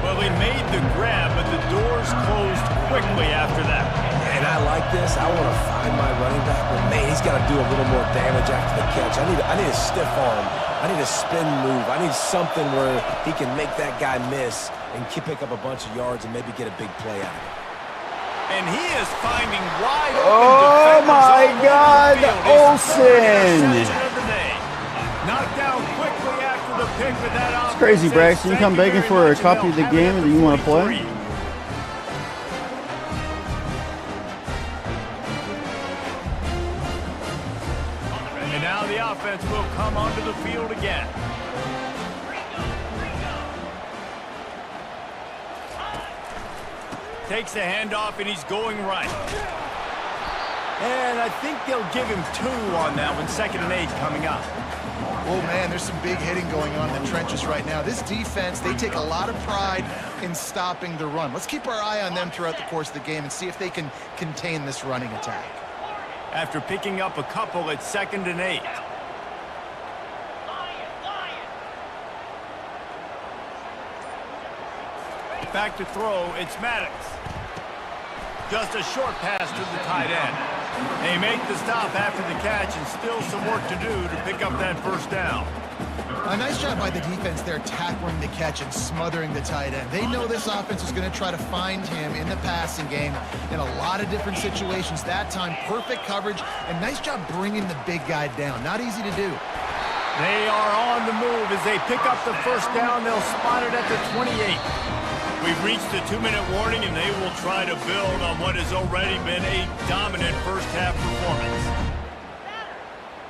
Well, he made the grab, but the doors closed quickly after that. And I like this. I want to find my running back, but man, he's got to do a little more damage after the catch. I need a stiff arm. I need a spin move. I need something where he can make that guy miss and pick up a bunch of yards and maybe get a big play out of it. And he is finding wide open Oh defenders my all over God, the field. His third Olsen. interception of the day. Knocked down quickly after the pick with that offense. It's crazy, Braxton. You come begging for a copy of the game that you want to play? And now the offense will come onto the field again. Takes the handoff and he's going right. And I think they'll give him 2 on that one. 2nd and 8 coming up. Oh, man, there's some big hitting going on in the trenches right now. This defense, they take a lot of pride in stopping the run. Let's keep our eye on them throughout the course of the game and see if they can contain this running attack. After picking up a couple at 2nd and 8. Back to throw, it's Maddox. Just a short pass to the tight end. They make the stop after the catch and still some work to do to pick up that first down. A nice job by the defense there tackling the catch and smothering the tight end. They know this offense is going to try to find him in the passing game in a lot of different situations. That time, perfect coverage and nice job bringing the big guy down. Not easy to do. They are on the move as they pick up the first down. They'll spot it at the 28. We've reached the 2-minute warning, and they will try to build on what has already been a dominant first-half performance.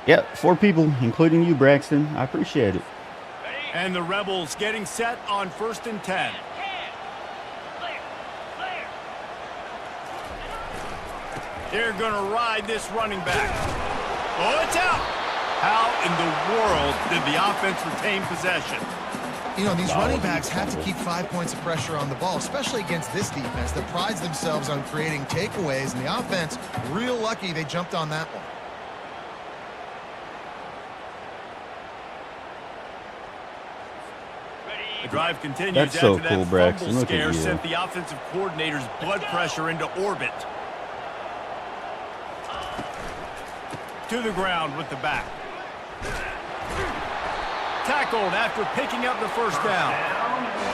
Yep, 4 people, including you, Braxton. I appreciate it. And the Rebels getting set on 1st and 10. They're going to ride this running back. Oh, it's out! How in the world did the offense retain possession? You know, these running backs have to keep 5 points of pressure on the ball, especially against this defense that prides themselves on creating takeaways, and the offense, real lucky they jumped on that one. The drive continues. That's so after cool, that Braxton. fumble Look at scare you. sent the offensive coordinator's blood pressure into orbit. To the ground with the back. Tackled after picking up the first down.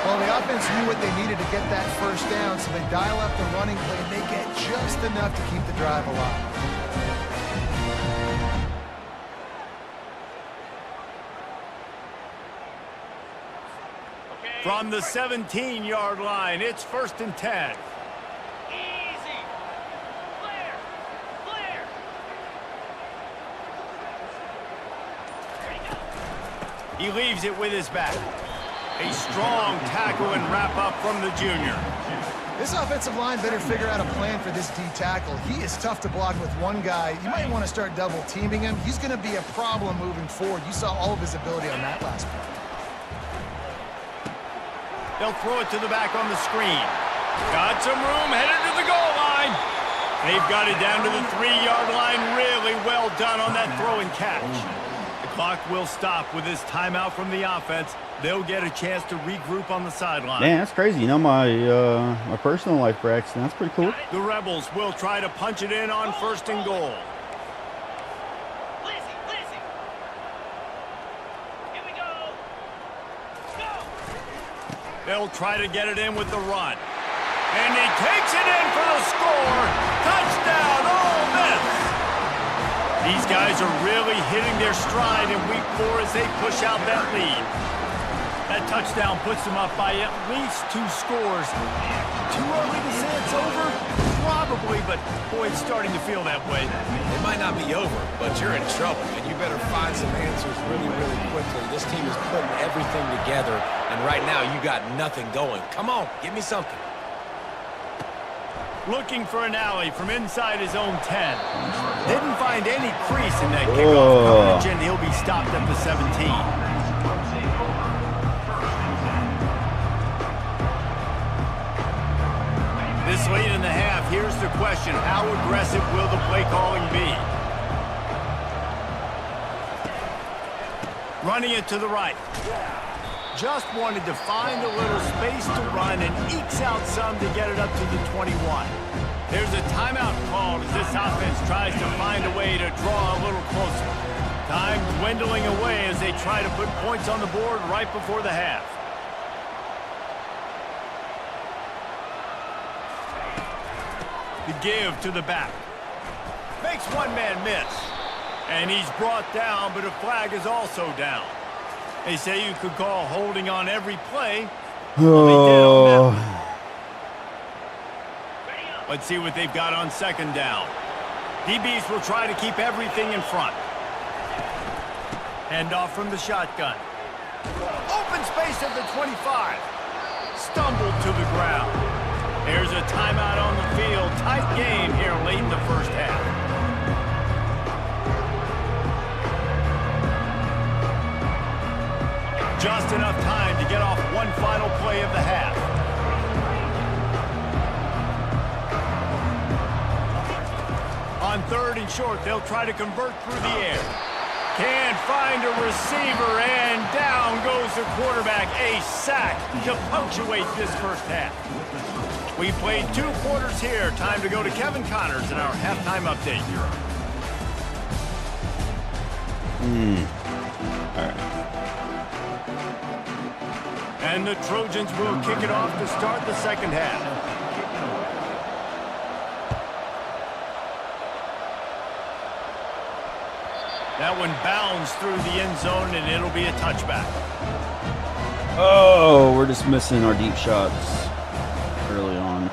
Well, the offense knew what they needed to get that first down, so they dial up the running play, and they get just enough to keep the drive alive. From the 17-yard line, it's 1st and 10. Easy. Clear. Clear. He leaves it with his back. A strong tackle and wrap up from the junior. This offensive line better figure out a plan for this D tackle. He is tough to block with one guy. You might want to start double teaming him. He's going to be a problem moving forward. You saw all of his ability on that last play. They'll throw it to the back on the screen. Got some room, headed to the goal line. They've got it down to the 3-yard line. Really well done on that throw and catch. The clock will stop with this timeout from the offense. They'll get a chance to regroup on the sideline. Man, that's crazy. You know, my personal life, Braxton. That's pretty cool. The Rebels will try to punch it in on 1st and goal. Lizzie. Here we go. Go. They'll try to get it in with the run. And he takes it in for the score. Touchdown, Ole Miss. These guys are really hitting their stride in week 4 as they push out that lead. That touchdown puts them up by at least 2 scores. Too early to say it's over? Probably, but boy, it's starting to feel that way. It might not be over, but you're in trouble, and you better find some answers really, really quickly. This team is putting everything together, and right now you got nothing going. Come on, give me something. Looking for an alley from inside his own 10. Didn't find any crease in that kickoff coverage, and he'll be stopped at the 17. This late in the half, here's the question. How aggressive will the play calling be? Running it to the right. Just wanted to find a little space to run and ekes out some to get it up to the 21. There's a timeout called as this offense tries to find a way to draw a little closer. Time dwindling away as they try to put points on the board right before the half. The give to the back. Makes one man miss. And he's brought down, but a flag is also down. They say you could call holding on every play. Well, they did on that one. Let's see what they've got on second down. DBs will try to keep everything in front. Handoff from the shotgun. Open space at the 25. Stumbled to the ground. There's a timeout on the field. Tight game here late in the first half. Just enough time to get off one final play of the half. On third and short, they'll try to convert through the air. Can't find a receiver, and down goes the quarterback. A sack to punctuate this first half. We played 2 quarters here. Time to go to Kevin Connors in our halftime update. All right. And the Trojans will kick it off to start the second half. That one bounds through the end zone, and it'll be a touchback. Oh, we're just missing our deep shots early on.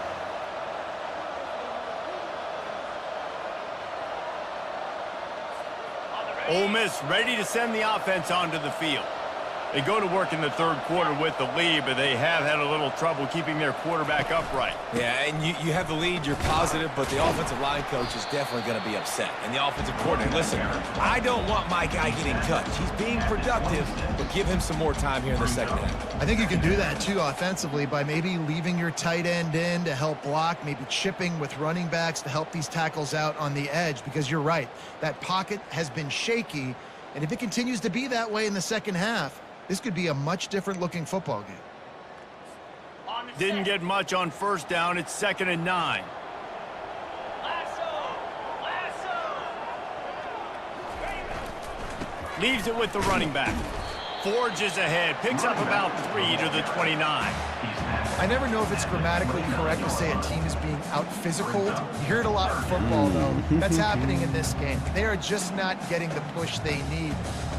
Ole Miss ready to send the offense onto the field. They go to work in the third quarter with the lead, but they have had a little trouble keeping their quarterback upright. Yeah, and you have the lead, you're positive, but the offensive line coach is definitely going to be upset. And the offensive coordinator, listen, I don't want my guy getting touched. He's being productive, but give him some more time here in the second half. I think you can do that, too, offensively, by maybe leaving your tight end in to help block, maybe chipping with running backs to help these tackles out on the edge, because you're right. That pocket has been shaky, and if it continues to be that way in the second half, this could be a much different looking football game. Didn't get much on first down. It's 2nd and 9. Leaves it with the running back. Forges ahead. Picks up about 3 to the 29. I never know if it's grammatically correct to say a team is being out-physicaled. You hear it a lot in football, though. That's happening in this game. They are just not getting the push they need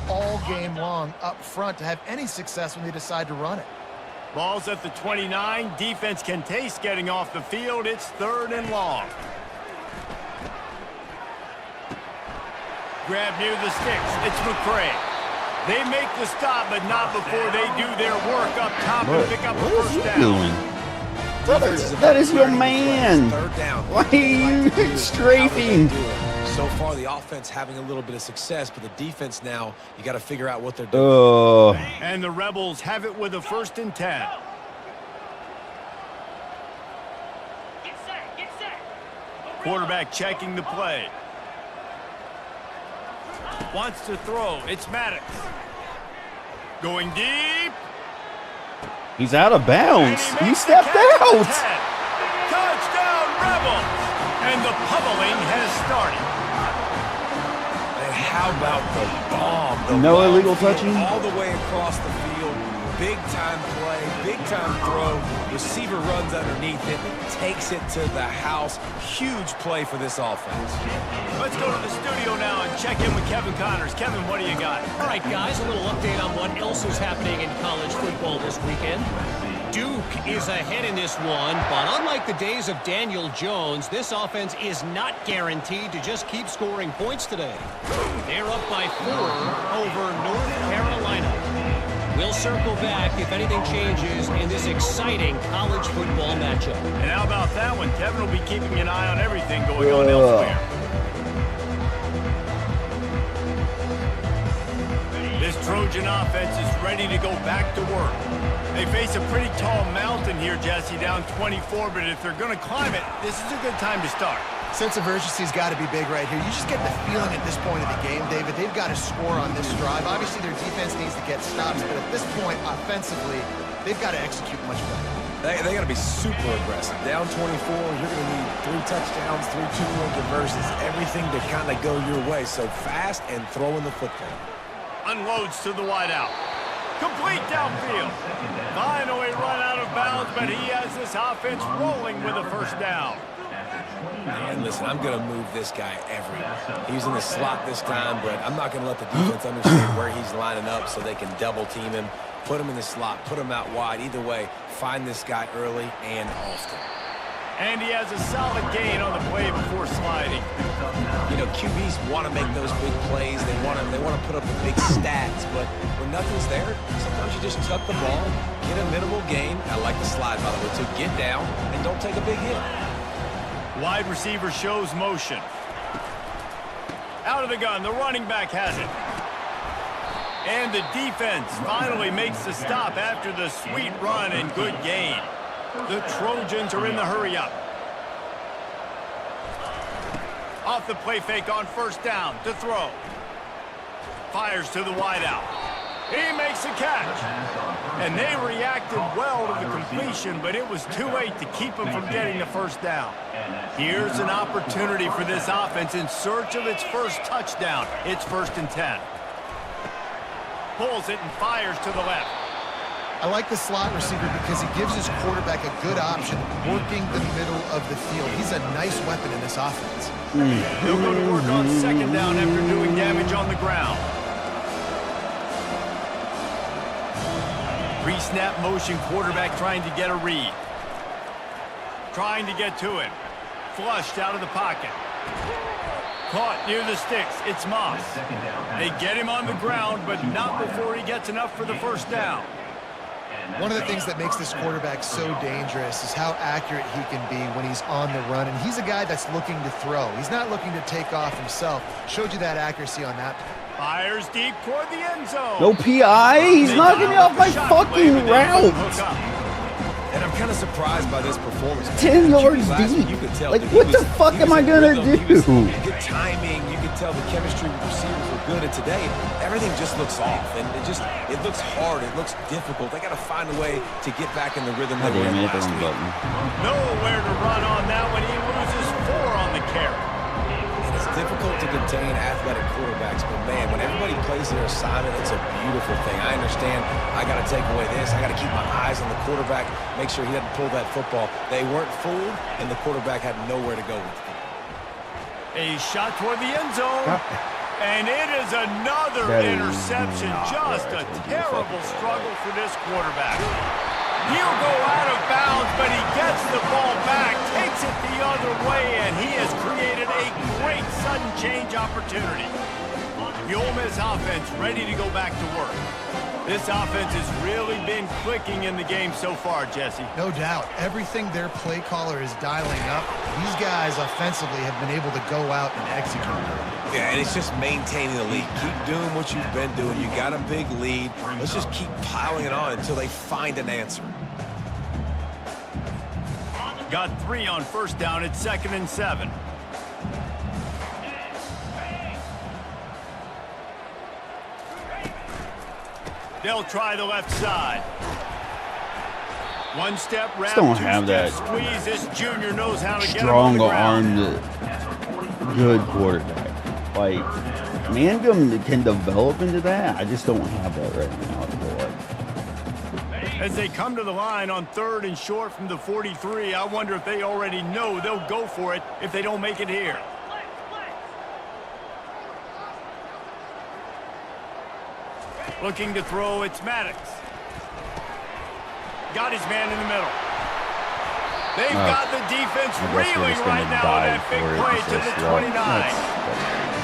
all game long up front to have any success when they decide to run it. Ball's at the 29. Defense can taste getting off the field. It's 3rd and long. Grab near the sticks. It's McCray. They make the stop, but not before they do their work up top and pick up a first down. That is your man. Third down. Why are you strafing? So far, the offense having a little bit of success, but the defense now, you got to figure out what they're doing. And the Rebels have it with a 1st and 10. Get set, get set. Quarterback checking the play. Wants to throw. It's Maddox. Going deep. He's out of bounds. He stepped out. Touchdown, Rebels. And the pummeling has started. And how about the bomb? No illegal touching? All the way across the field. Big-time play, big-time throw. Receiver runs underneath it, takes it to the house. Huge play for this offense. Let's go to the studio now and check in with Kevin Connors. Kevin, what do you got? All right, guys, a little update on what else is happening in college football this weekend. Duke is ahead in this one, but unlike the days of Daniel Jones, this offense is not guaranteed to just keep scoring points today. They're up by 4 over North Carolina. We'll circle back if anything changes in this exciting college football matchup. And how about that one? Kevin will be keeping an eye on everything going on elsewhere. This Trojan offense is ready to go back to work. They face a pretty tall mountain here, Jesse, down 24, but if they're going to climb it, this is a good time to start. Sense of urgency's got to be big right here. You just get the feeling at this point of the game, David, they've got to score on this drive. Obviously, their defense needs to get stops, but at this point, offensively, they've got to execute much better. They got to be super aggressive. Down 24, you're going to need 3 touchdowns, 3 2-point conversions, everything to kind of go your way. So fast and throwing the football. Unloads to the wideout. Complete downfield. Finally run out of bounds, but he has this offense rolling with a first down. And listen, I'm going to move this guy everywhere. He's in the slot this time, but I'm not going to let the defense understand where he's lining up so they can double team him, put him in the slot, put him out wide. Either way, find this guy early and often. And he has a solid gain on the play before sliding. You know, QBs want to make those big plays. They want to put up the big stats, but when nothing's there, sometimes you just tuck the ball, get a minimal gain. I like the slide, by the way, to get down and don't take a big hit. Wide receiver shows motion. Out of the gun, the running back has it. And the defense finally makes the stop after the sweet run and good gain. The Trojans are in the hurry-up. Off the play fake on first down to throw. Fires to the wideout. He makes a catch. And they reacted well to the completion, but it was too late to keep him from getting the first down. Here's an opportunity for this offense in search of its first touchdown. It's 1st and 10. Pulls it and fires to the left. I like the slot receiver because he gives his quarterback a good option working the middle of the field. He's a nice weapon in this offense. He'll go to work on 2nd down after doing damage on the ground. Pre-snap motion, quarterback trying to get a read. Trying to get to it. Flushed out of the pocket. Caught near the sticks. It's Moss. They get him on the ground, but not before he gets enough for the first down. One of the things that makes this quarterback so dangerous is how accurate he can be when he's on the run. And he's a guy that's looking to throw. He's not looking to take off himself. Showed you that accuracy on that play. Fires deep toward the end zone. No PI. He's knocking me off my fucking route. And I'm kind of surprised by this performance. 10 yards deep. Like, what the fuck am I going to do? Good timing. You could tell the chemistry with receivers were good. And today, everything just looks off. And it looks hard. It looks difficult. They got to find a way to get back in the rhythm they were in last week. Nowhere to run on that when he loses 4 on the carry. And it's difficult to contain athletic quarterbacks. But, man, when everybody plays their assignment, it's a beautiful thing. I understand I got to take away this. I got to keep my eyes on the quarterback, make sure he doesn't pull that football. They weren't fooled, and the quarterback had nowhere to go with it. A shot toward the end zone. And it is another interception. Just a terrible struggle for this quarterback. He'll go out of bounds, but he gets the ball back, takes it the other way, and he has created a great sudden change opportunity. The Ole Miss offense ready to go back to work. This offense has really been clicking in the game so far, Jesse. No doubt. Everything their play caller is dialing up, these guys offensively have been able to go out and execute. Yeah, and it's just maintaining the lead. Keep doing what you've been doing. You got a big lead. Let's just keep piling it on until they find an answer. Got 3 on first down. It's 2nd and 7. They'll try the left side. One step route, Don't have that squeeze. This junior knows how to strong get armed, good quarterback. Like, Mangum can develop into that. I just don't have that right now. I feel like. As they come to the line on 3rd and short from the 43, I wonder if they already know they'll go for it if they don't make it here. Looking to throw, it's Maddox. Got his man in the middle. They've got the defense reeling right now on that big play to the 29.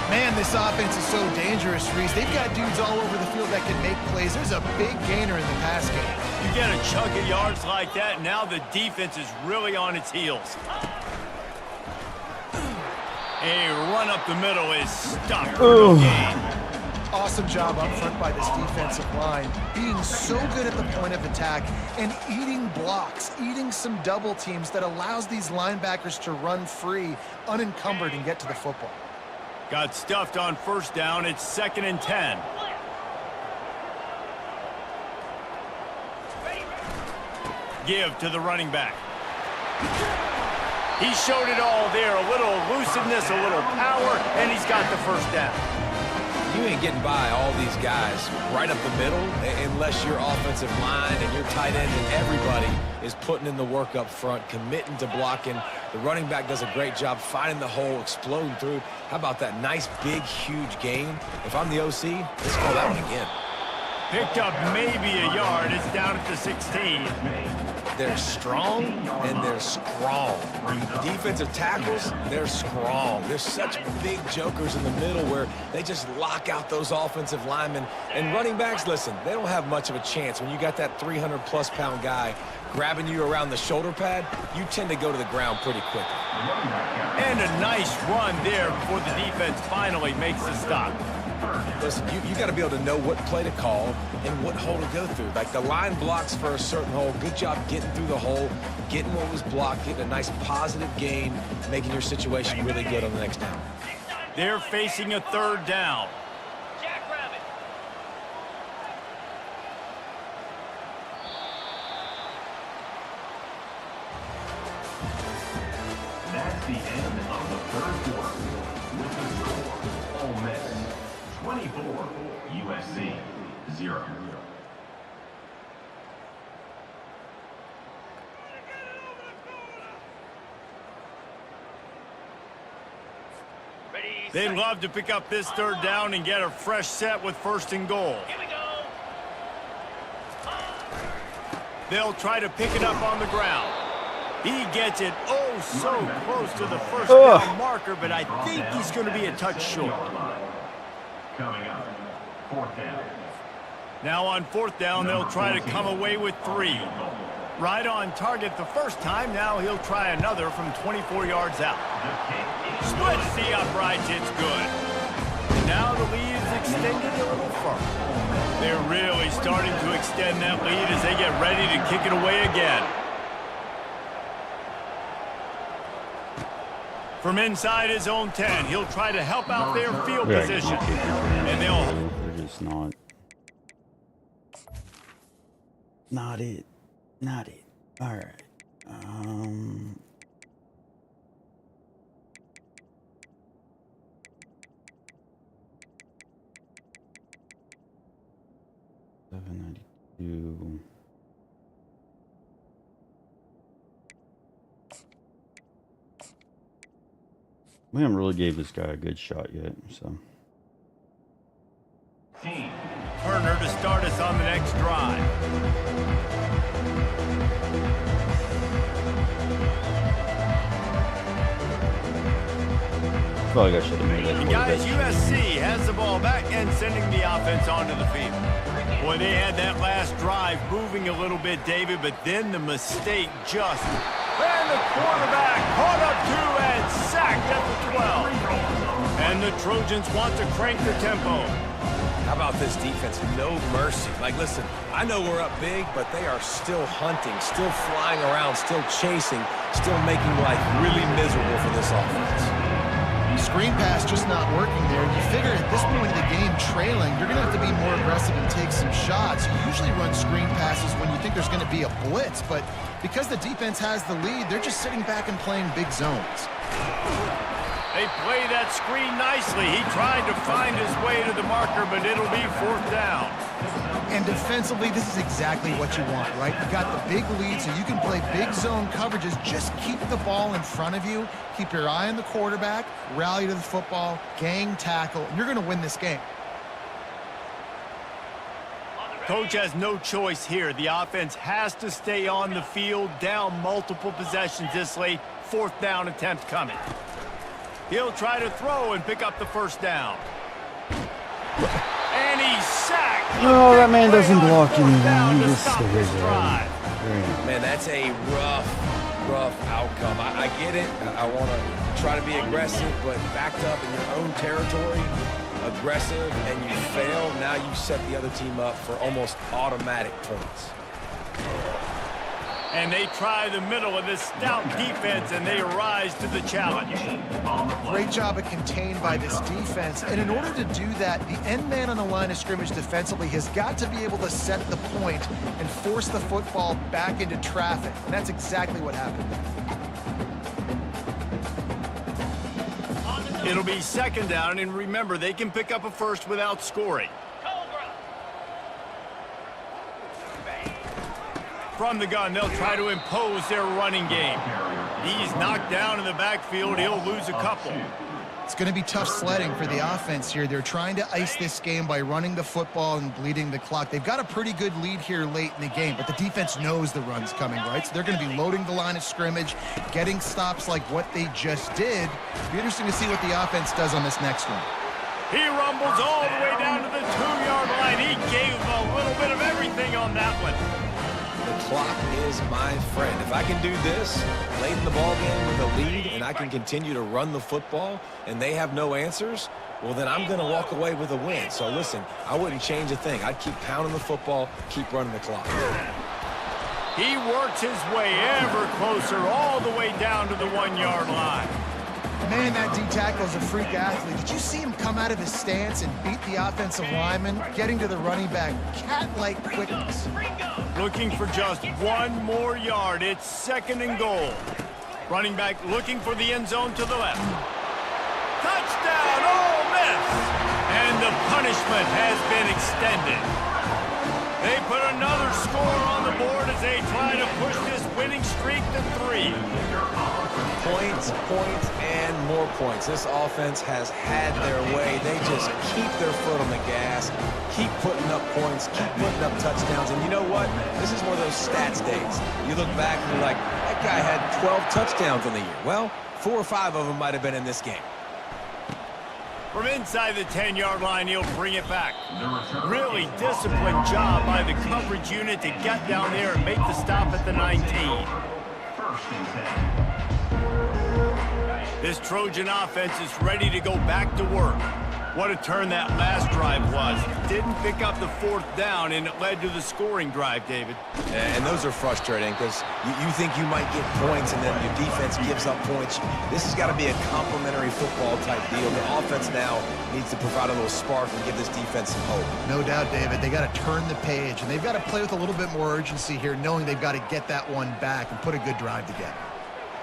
Man, this offense is so dangerous, Reese. They've got dudes all over the field that can make plays. There's a big gainer in the pass game. You get a chunk of yards like that, now the defense is really on its heels. A run up the middle is stuck for no gain. Awesome job up front by this defensive line, being so good at the point of attack and eating blocks, eating some double teams that allows these linebackers to run free, unencumbered, and get to the football. Got stuffed on first down. It's 2nd and 10. Give to the running back. He showed it all there. A little elusiveness, a little power, and he's got the first down. You ain't getting by all these guys right up the middle unless your offensive line and your tight end and everybody is putting in the work up front, committing to blocking. The running back does a great job finding the hole, exploding through. How about that nice, big, huge gain? If I'm the OC, let's call that one again. Picked up maybe a yard. It's down at the 16. They're strong and they're strong. Defensive tackles, they're strong. There's such big jokers in the middle where they just lock out those offensive linemen. And running backs, listen, they don't have much of a chance. When you got that 300-plus pound guy grabbing you around the shoulder pad, you tend to go to the ground pretty quickly. And a nice run there before the defense finally makes the stop. Listen, you got to be able to know what play to call and what hole to go through. Like the line blocks for a certain hole. Good job getting through the hole, getting what was blocked, getting a nice positive gain, making your situation really good on the next down. They're facing a 3rd down. Jackrabbit. That's the end of the 3rd quarter. With the score, Ole Miss 24, USC 0. They'd love to pick up this 3rd down and get a fresh set with 1st and goal. Here we go. They'll try to pick it up on the ground. He gets it oh so close to the 1st down marker, but I think he's going to be a touch short. Coming up, 4th down. Now on 4th down, they'll try to come away with 3. Right on target the first time. Now he'll try another from 24 yards out. Splits the uprights. It's good. And now the lead is extended a little further. They're really starting to extend that lead as they get ready to kick it away again. From inside his own 10, he'll try to help out their field position. And they're just not it. Not it. All right. $7.92. We haven't really gave this guy a good shot yet, so. Turner to start us on the next drive. Felt like I should have made that. Guys, USC has the ball back and sending the offense onto the field. Boy, they had that last drive moving a little bit, David, but then the mistake just... And the quarterback caught up 2 and sacked at the 12. And the Trojans want to crank the tempo. How about this defense? No mercy. Like, listen, I know we're up big, but they are still hunting, still flying around, still chasing, still making life really miserable for this offense. Screen pass just not working there. You figure at this point in the game, trailing, you're going to have to be more aggressive and take some shots. You usually run screen passes when you think there's going to be a blitz, but because the defense has the lead, they're just sitting back and playing big zones. They play that screen nicely. He tried to find his way to the marker, but it'll be 4th down. And defensively, this is exactly what you want, right? You got the big lead, so you can play big zone coverages. Just keep the ball in front of you. Keep your eye on the quarterback, rally to the football, gang tackle, and you're going to win this game. Coach has no choice here. The offense has to stay on the field, down multiple possessions this late. 4th down attempt coming. He'll try to throw and pick up the 1st down. And he's sacked. No, that man doesn't block anything. He just stays there. Man, that's a rough outcome. I get it. I want to try to be aggressive, but backed up in your own territory, aggressive and you fail, now you set the other team up for almost automatic points. And they try the middle of this stout defense, and they rise to the challenge. Great job of contained by this defense. And in order to do that, the end man on the line of scrimmage defensively has got to be able to set the point and force the football back into traffic. And that's exactly what happened. It'll be second down, and remember, they can pick up a first without scoring. From the gun, they'll try to impose their running game. He's knocked down in the backfield. He'll lose a couple. It's going to be tough sledding for the offense here. They're trying to ice this game by running the football and bleeding the clock. They've got a pretty good lead here late in the game, but the defense knows the run's coming, right? So they're going to be loading the line of scrimmage, getting stops like what they just did. It'll be interesting to see what the offense does on this next one. He rumbles all the way down to the 2-yard line. He gave a little bit of everything on that one. The clock is my friend. If I can do this late in the ball game with a lead and I can continue to run the football and they have no answers, well, then I'm going to walk away with a win. So listen, I wouldn't change a thing. I'd keep pounding the football, keep running the clock. He works his way ever closer all the way down to the 1-yard line. Man, that D-tackle is a freak athlete. Did you see him come out of his stance and beat the offensive lineman, getting to the running back? Cat-like quickness. Looking for just one more yard. It's second and goal. Running back looking for the end zone to the left. Touchdown, Ole Miss! And the punishment has been extended. They put another score on the board as they try to push this winning streak to 3. Points, points, and more points. This offense has had their way. They just keep their foot on the gas, keep putting up points, keep putting up touchdowns. And you know what? This is one of those stats days. You look back and you're like, that guy had 12 touchdowns on the year. Well, 4 or 5 of them might have been in this game. From inside the 10-yard line, he'll bring it back. Really disciplined job by the coverage unit to get down there and make the stop at the 19. First and 10. This Trojan offense is ready to go back to work. What a turn that last drive was. Didn't pick up the 4th down, and it led to the scoring drive, David. And those are frustrating because you think you might get points and then your defense gives up points. This has got to be a complementary football type deal. The offense now needs to provide a little spark and give this defense some hope. No doubt, David. They got to turn the page, and they've got to play with a little bit more urgency here, knowing they've got to get that one back and put a good drive together.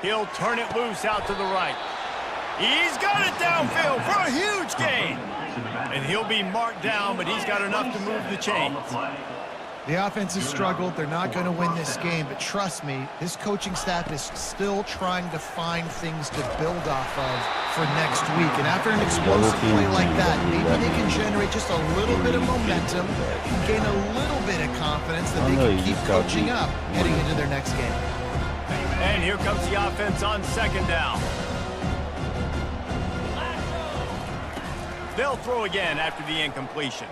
He'll turn it loose out to the right. He's got it downfield for a huge gain. And he'll be marked down, but he's got enough to move the chains. The offense has struggled. They're not going to win this game, but trust me, this coaching staff is still trying to find things to build off of for next week. And after an explosive play like that, maybe they can generate just a little bit of momentum and gain a little bit of confidence that they can keep coaching up heading into their next game. And here comes the offense on second down. They'll throw again after the incompletion.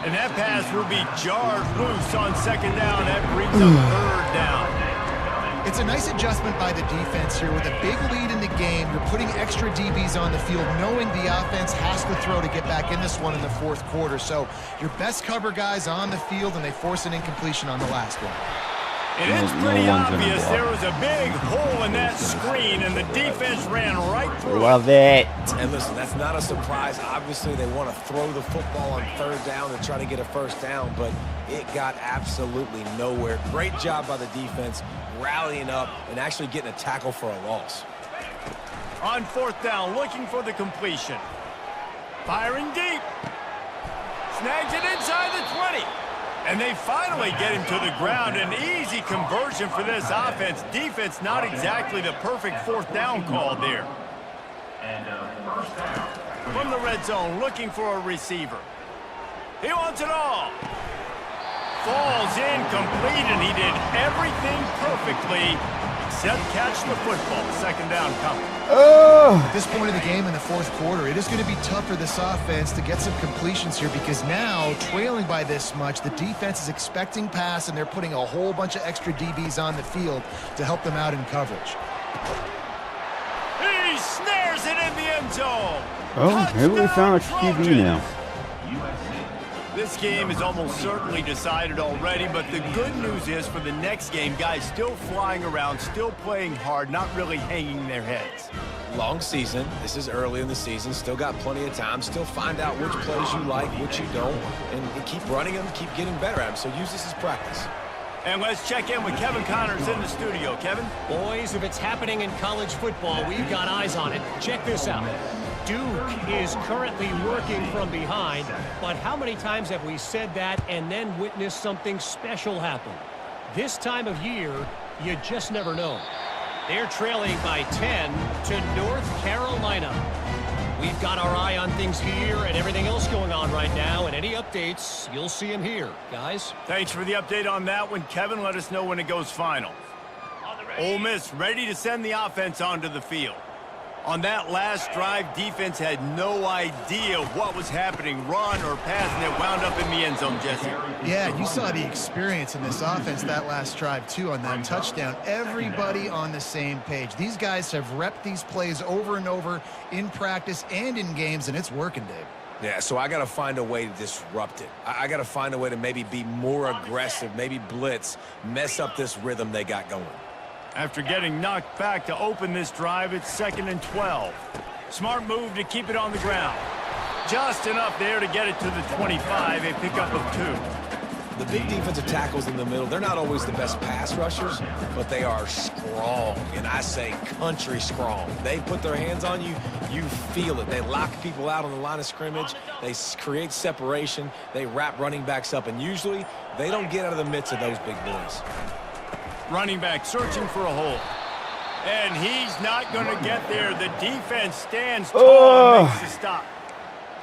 And that pass will be jarred loose on second down. That brings up third down. It's a nice adjustment by the defense here. With a big lead in the game, you're putting extra DBs on the field, knowing the offense has to throw to get back in this one in the 4th quarter. So your best cover guys on the field, and they force an incompletion on the last one. And it's pretty obvious there was a big hole in that screen, and the defense ran right through it. Love it. And listen, that's not a surprise. Obviously, they want to throw the football on 3rd down and try to get a 1st down, but it got absolutely nowhere. Great job by the defense, rallying up and actually getting a tackle for a loss. On 4th down, looking for the completion. Firing deep. Snags it inside the 20. And they finally get him to the ground. An easy conversion for this offense. Defense not exactly the perfect 4th down call there. And first down. From the red zone, looking for a receiver. He wants it all. Falls incomplete, and he did everything perfectly except catch the football. Second down coming. At this point of the game in the 4th quarter, it is going to be tough for this offense to get some completions here, because now, trailing by this much, the defense is expecting pass, and they're putting a whole bunch of extra DBs on the field to help them out in coverage. He snares it in the end zone. Oh, maybe we found a QB now. This game is almost certainly decided already, but the good news is for the next game, guys still flying around, still playing hard, not really hanging their heads. Long season. This is early in the season. Still got plenty of time. Still find out which plays you like, which you don't, and keep running them, keep getting better at them. So use this as practice. And let's check in with Kevin Connors in the studio. Kevin? Boys, if it's happening in college football, we've got eyes on it. Check this out. Duke is currently working from behind, but how many times have we said that and then witnessed something special happen? This time of year, you just never know. They're trailing by 10 to North Carolina. We've got our eye on things here and everything else going on right now, and any updates, you'll see them here. Guys? Thanks for the update on that one, Kevin. Let us know when it goes final. Ole Miss ready to send the offense onto the field. On that last drive, defense had no idea what was happening, run or pass, and it wound up in the end zone, Jesse. Yeah, you saw the experience in this offense that last drive, too, on that touchdown. Everybody on the same page. These guys have repped these plays over and over in practice and in games, and it's working, Dave. Yeah, so I got to find a way to disrupt it. I got to find a way to maybe be more aggressive, maybe blitz, mess up this rhythm they got going. After getting knocked back to open this drive, it's 2nd and 12. Smart move to keep it on the ground. Just enough there to get it to the 25, a pickup of 2. The big defensive tackles in the middle, they're not always the best pass rushers, but they are strong, and I say country strong. They put their hands on you, you feel it. They lock people out on the line of scrimmage. They create separation. They wrap running backs up, and usually they don't get out of the midst of those big boys. Running back searching for a hole. And he's not going to get there. The defense stands tall and makes the stop.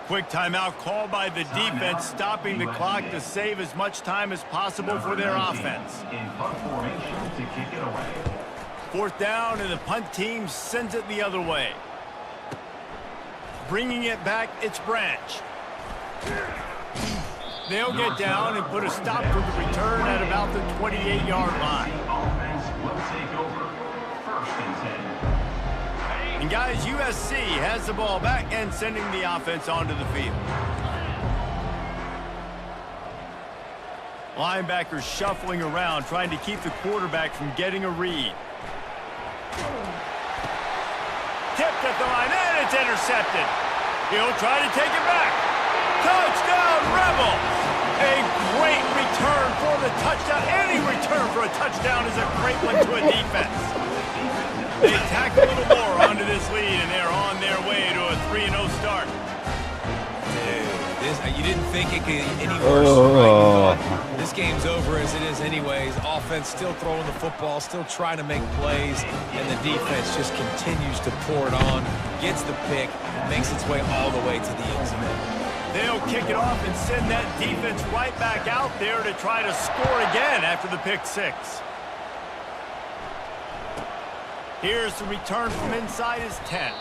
Quick timeout called by the defense, stopping the clock to save as much time as possible for their offense. In punt formation to kick it away. 4th down, and the punt team sends it the other way. Bringing it back, it's Branch. They'll get down and put a stop for the return at about the 28-yard line. Offense will take over 1st and 10. And guys, USC has the ball back and sending the offense onto the field. Linebackers shuffling around, trying to keep the quarterback from getting a read. Tipped at the line, and it's intercepted. He'll try to take it back. Touchdown, Rebels! A great return for the touchdown. Any return for a touchdown is a great one to a defense. They tack a little more onto this lead, and they're on their way to a 3-0 start. Dude, you didn't think it could get any worse, right? You thought this game's over as it is anyways. Offense still throwing the football, still trying to make plays, and the defense just continues to pour it on, gets the pick, makes its way all the way to the end zone. They'll kick it off and send that defense right back out there to try to score again after the pick 6. Here's the return from inside his 10.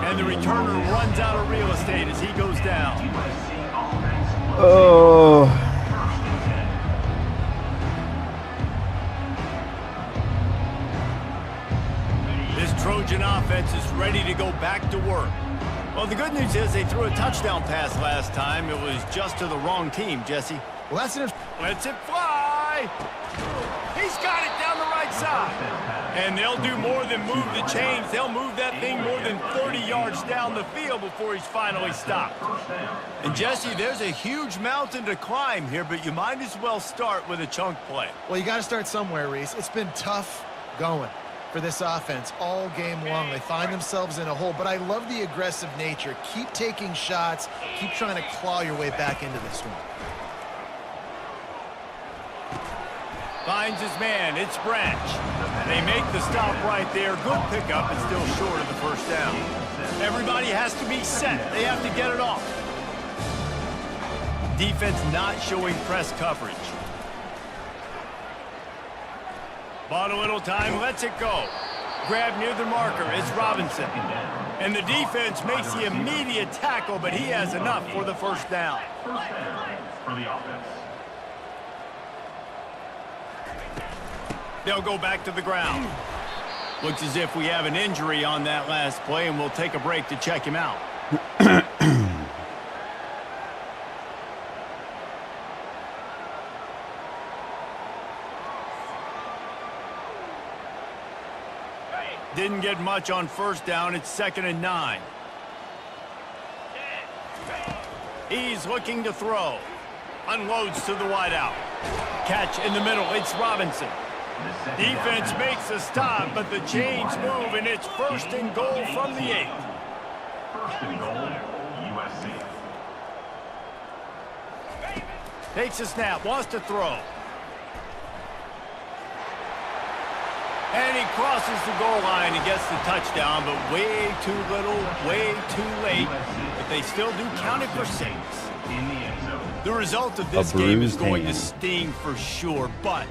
And the returner runs out of real estate as he goes down. Oh. This Trojan offense is ready to go back to work. Well, the good news is they threw a touchdown pass last time. It was just to the wrong team, Jesse. Well, that's it. Lets it fly. He's got it down the right side. And they'll do more than move the chains. They'll move that thing more than 30 yards down the field before he's finally stopped. And, Jesse, there's a huge mountain to climb here, but you might as well start with a chunk play. Well, you got to start somewhere, Reese. It's been tough going for this offense all game long. They find themselves in a hole, but I love the aggressive nature. Keep taking shots. Keep trying to claw your way back into this one. Finds his man. It's Branch. They make the stop right there. Good pickup, and still short of the 1st down. Everybody has to be set. They have to get it off. Defense not showing press coverage. Bought a little time, lets it go. Grab near the marker, it's Robinson. And the defense makes the immediate tackle, but he has enough for the 1st down. 1st down for the offense. They'll go back to the ground. Looks as if we have an injury on that last play, and we'll take a break to check him out. Didn't get much on first down. It's 2nd and 9. He's looking to throw. Unloads to the wideout. Catch in the middle. It's Robinson. Defense makes a stop, but the chains move, and it's 1st and goal from the 8. 1st and goal, USC. Takes a snap, wants to throw. And he crosses the goal line and gets the touchdown, but way too little, way too late. But they still do count it for 6. In the end zone. The result of this game is bruised going to hand. sting for sure, but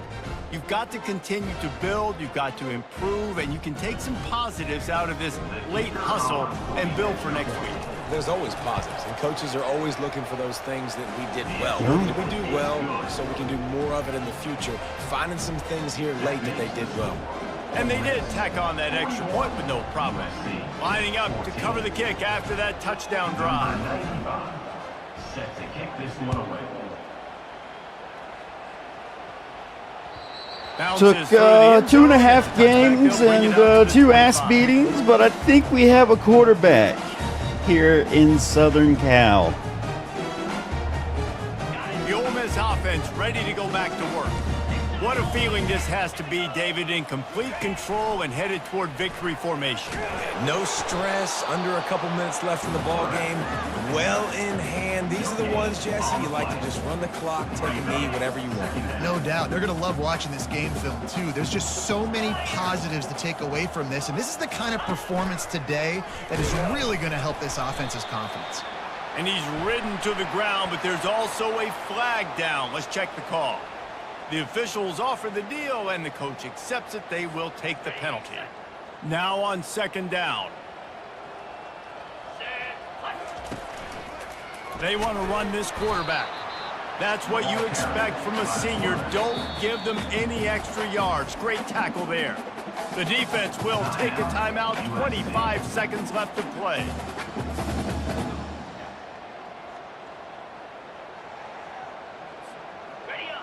you've got to continue to build, you've got to improve, and you can take some positives out of this late hustle and build for next week. There's always positives, and coaches are always looking for those things that we did well. What did we do well so we can do more of it in the future? Finding some things here late that they did well. And they did tack on that extra point with no problem. Lining up to cover the kick after that touchdown drive. 95. Set to kick this one away. Took 2.5 games and 2 ass beatings, but I think we have a quarterback here in Southern Cal. The Ole Miss offense ready to go back to work. What a feeling this has to be, David, in complete control and headed toward victory formation. No stress, under a couple minutes left in the ball game. Well in hand. These are the ones, Jesse, you like to just run the clock, take a knee, whatever you want. No doubt. They're going to love watching this game film, too. There's just so many positives to take away from this, and this is the kind of performance today that is really going to help this offense's confidence. And he's ridden to the ground, but there's also a flag down. Let's check the call. The officials offer the deal, and the coach accepts it. They will take the penalty. Now on 2nd down. They want to run this quarterback. That's what you expect from a senior. Don't give them any extra yards. Great tackle there. The defense will take a timeout. 25 seconds left to play.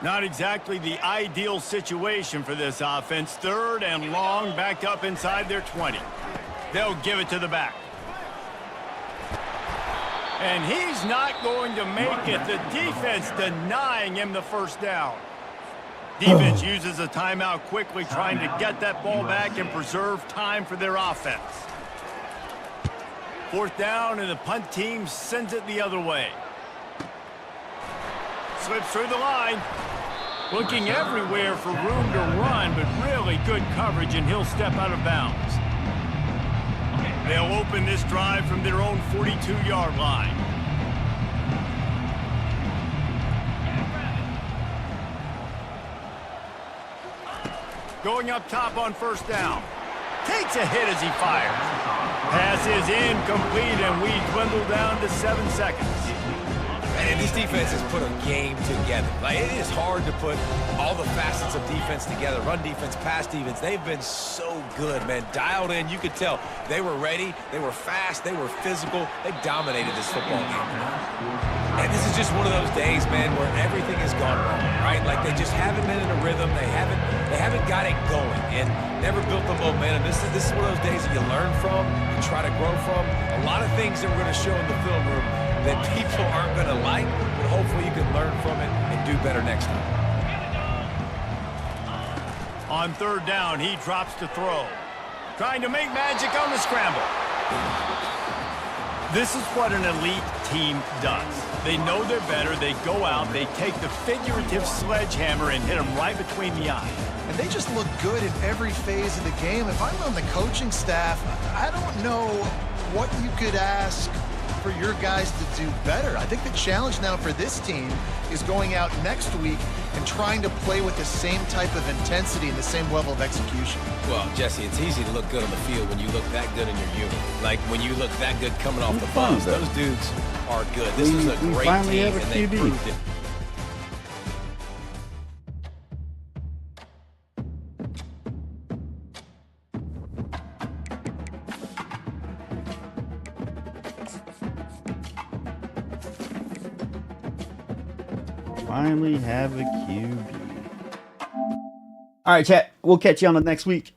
Not exactly the ideal situation for this offense. 3rd and long, back up inside their 20. They'll give it to the back. And he's not going to make it. The defense denying him the 1st down. Defense uses a timeout quickly, trying to get that ball back and preserve time for their offense. 4th down, and the punt team sends it the other way. Slips through the line. Looking everywhere for room to run, but really good coverage, and he'll step out of bounds. They'll open this drive from their own 42-yard line. Going up top on 1st down. Takes a hit as he fires. Pass is incomplete, and we dwindle down to 7 seconds. And this defense has put a game together. Like, it is hard to put all the facets of defense together. Run defense, pass defense. They've been so good, man. Dialed in. You could tell they were ready. They were fast. They were physical. They dominated this football game. And this is just one of those days, man, where everything has gone wrong, right? Like, they just haven't been in a rhythm. They haven't got it going and never built the momentum. This is one of those days that you learn from, you try to grow from. A lot of things that we're going to show in the film room that people aren't going to like, but hopefully you can learn from it and do better next time. On 3rd down, he drops to throw. Trying to make magic on the scramble. This is what an elite team does. They know they're better. They go out, they take the figurative sledgehammer and hit them right between the eyes. And they just look good in every phase of the game. If I'm on the coaching staff, I don't know what you could ask for your guys to do better. I think the challenge now for this team is going out next week and trying to play with the same type of intensity and the same level of execution. Well, Jesse, it's easy to look good on the field when you look that good in your unit. Like, when you look that good coming off the bus, those dudes are good. This is a great team, and they proved it. finally have a QB. All right, chat. We'll catch you on the next week.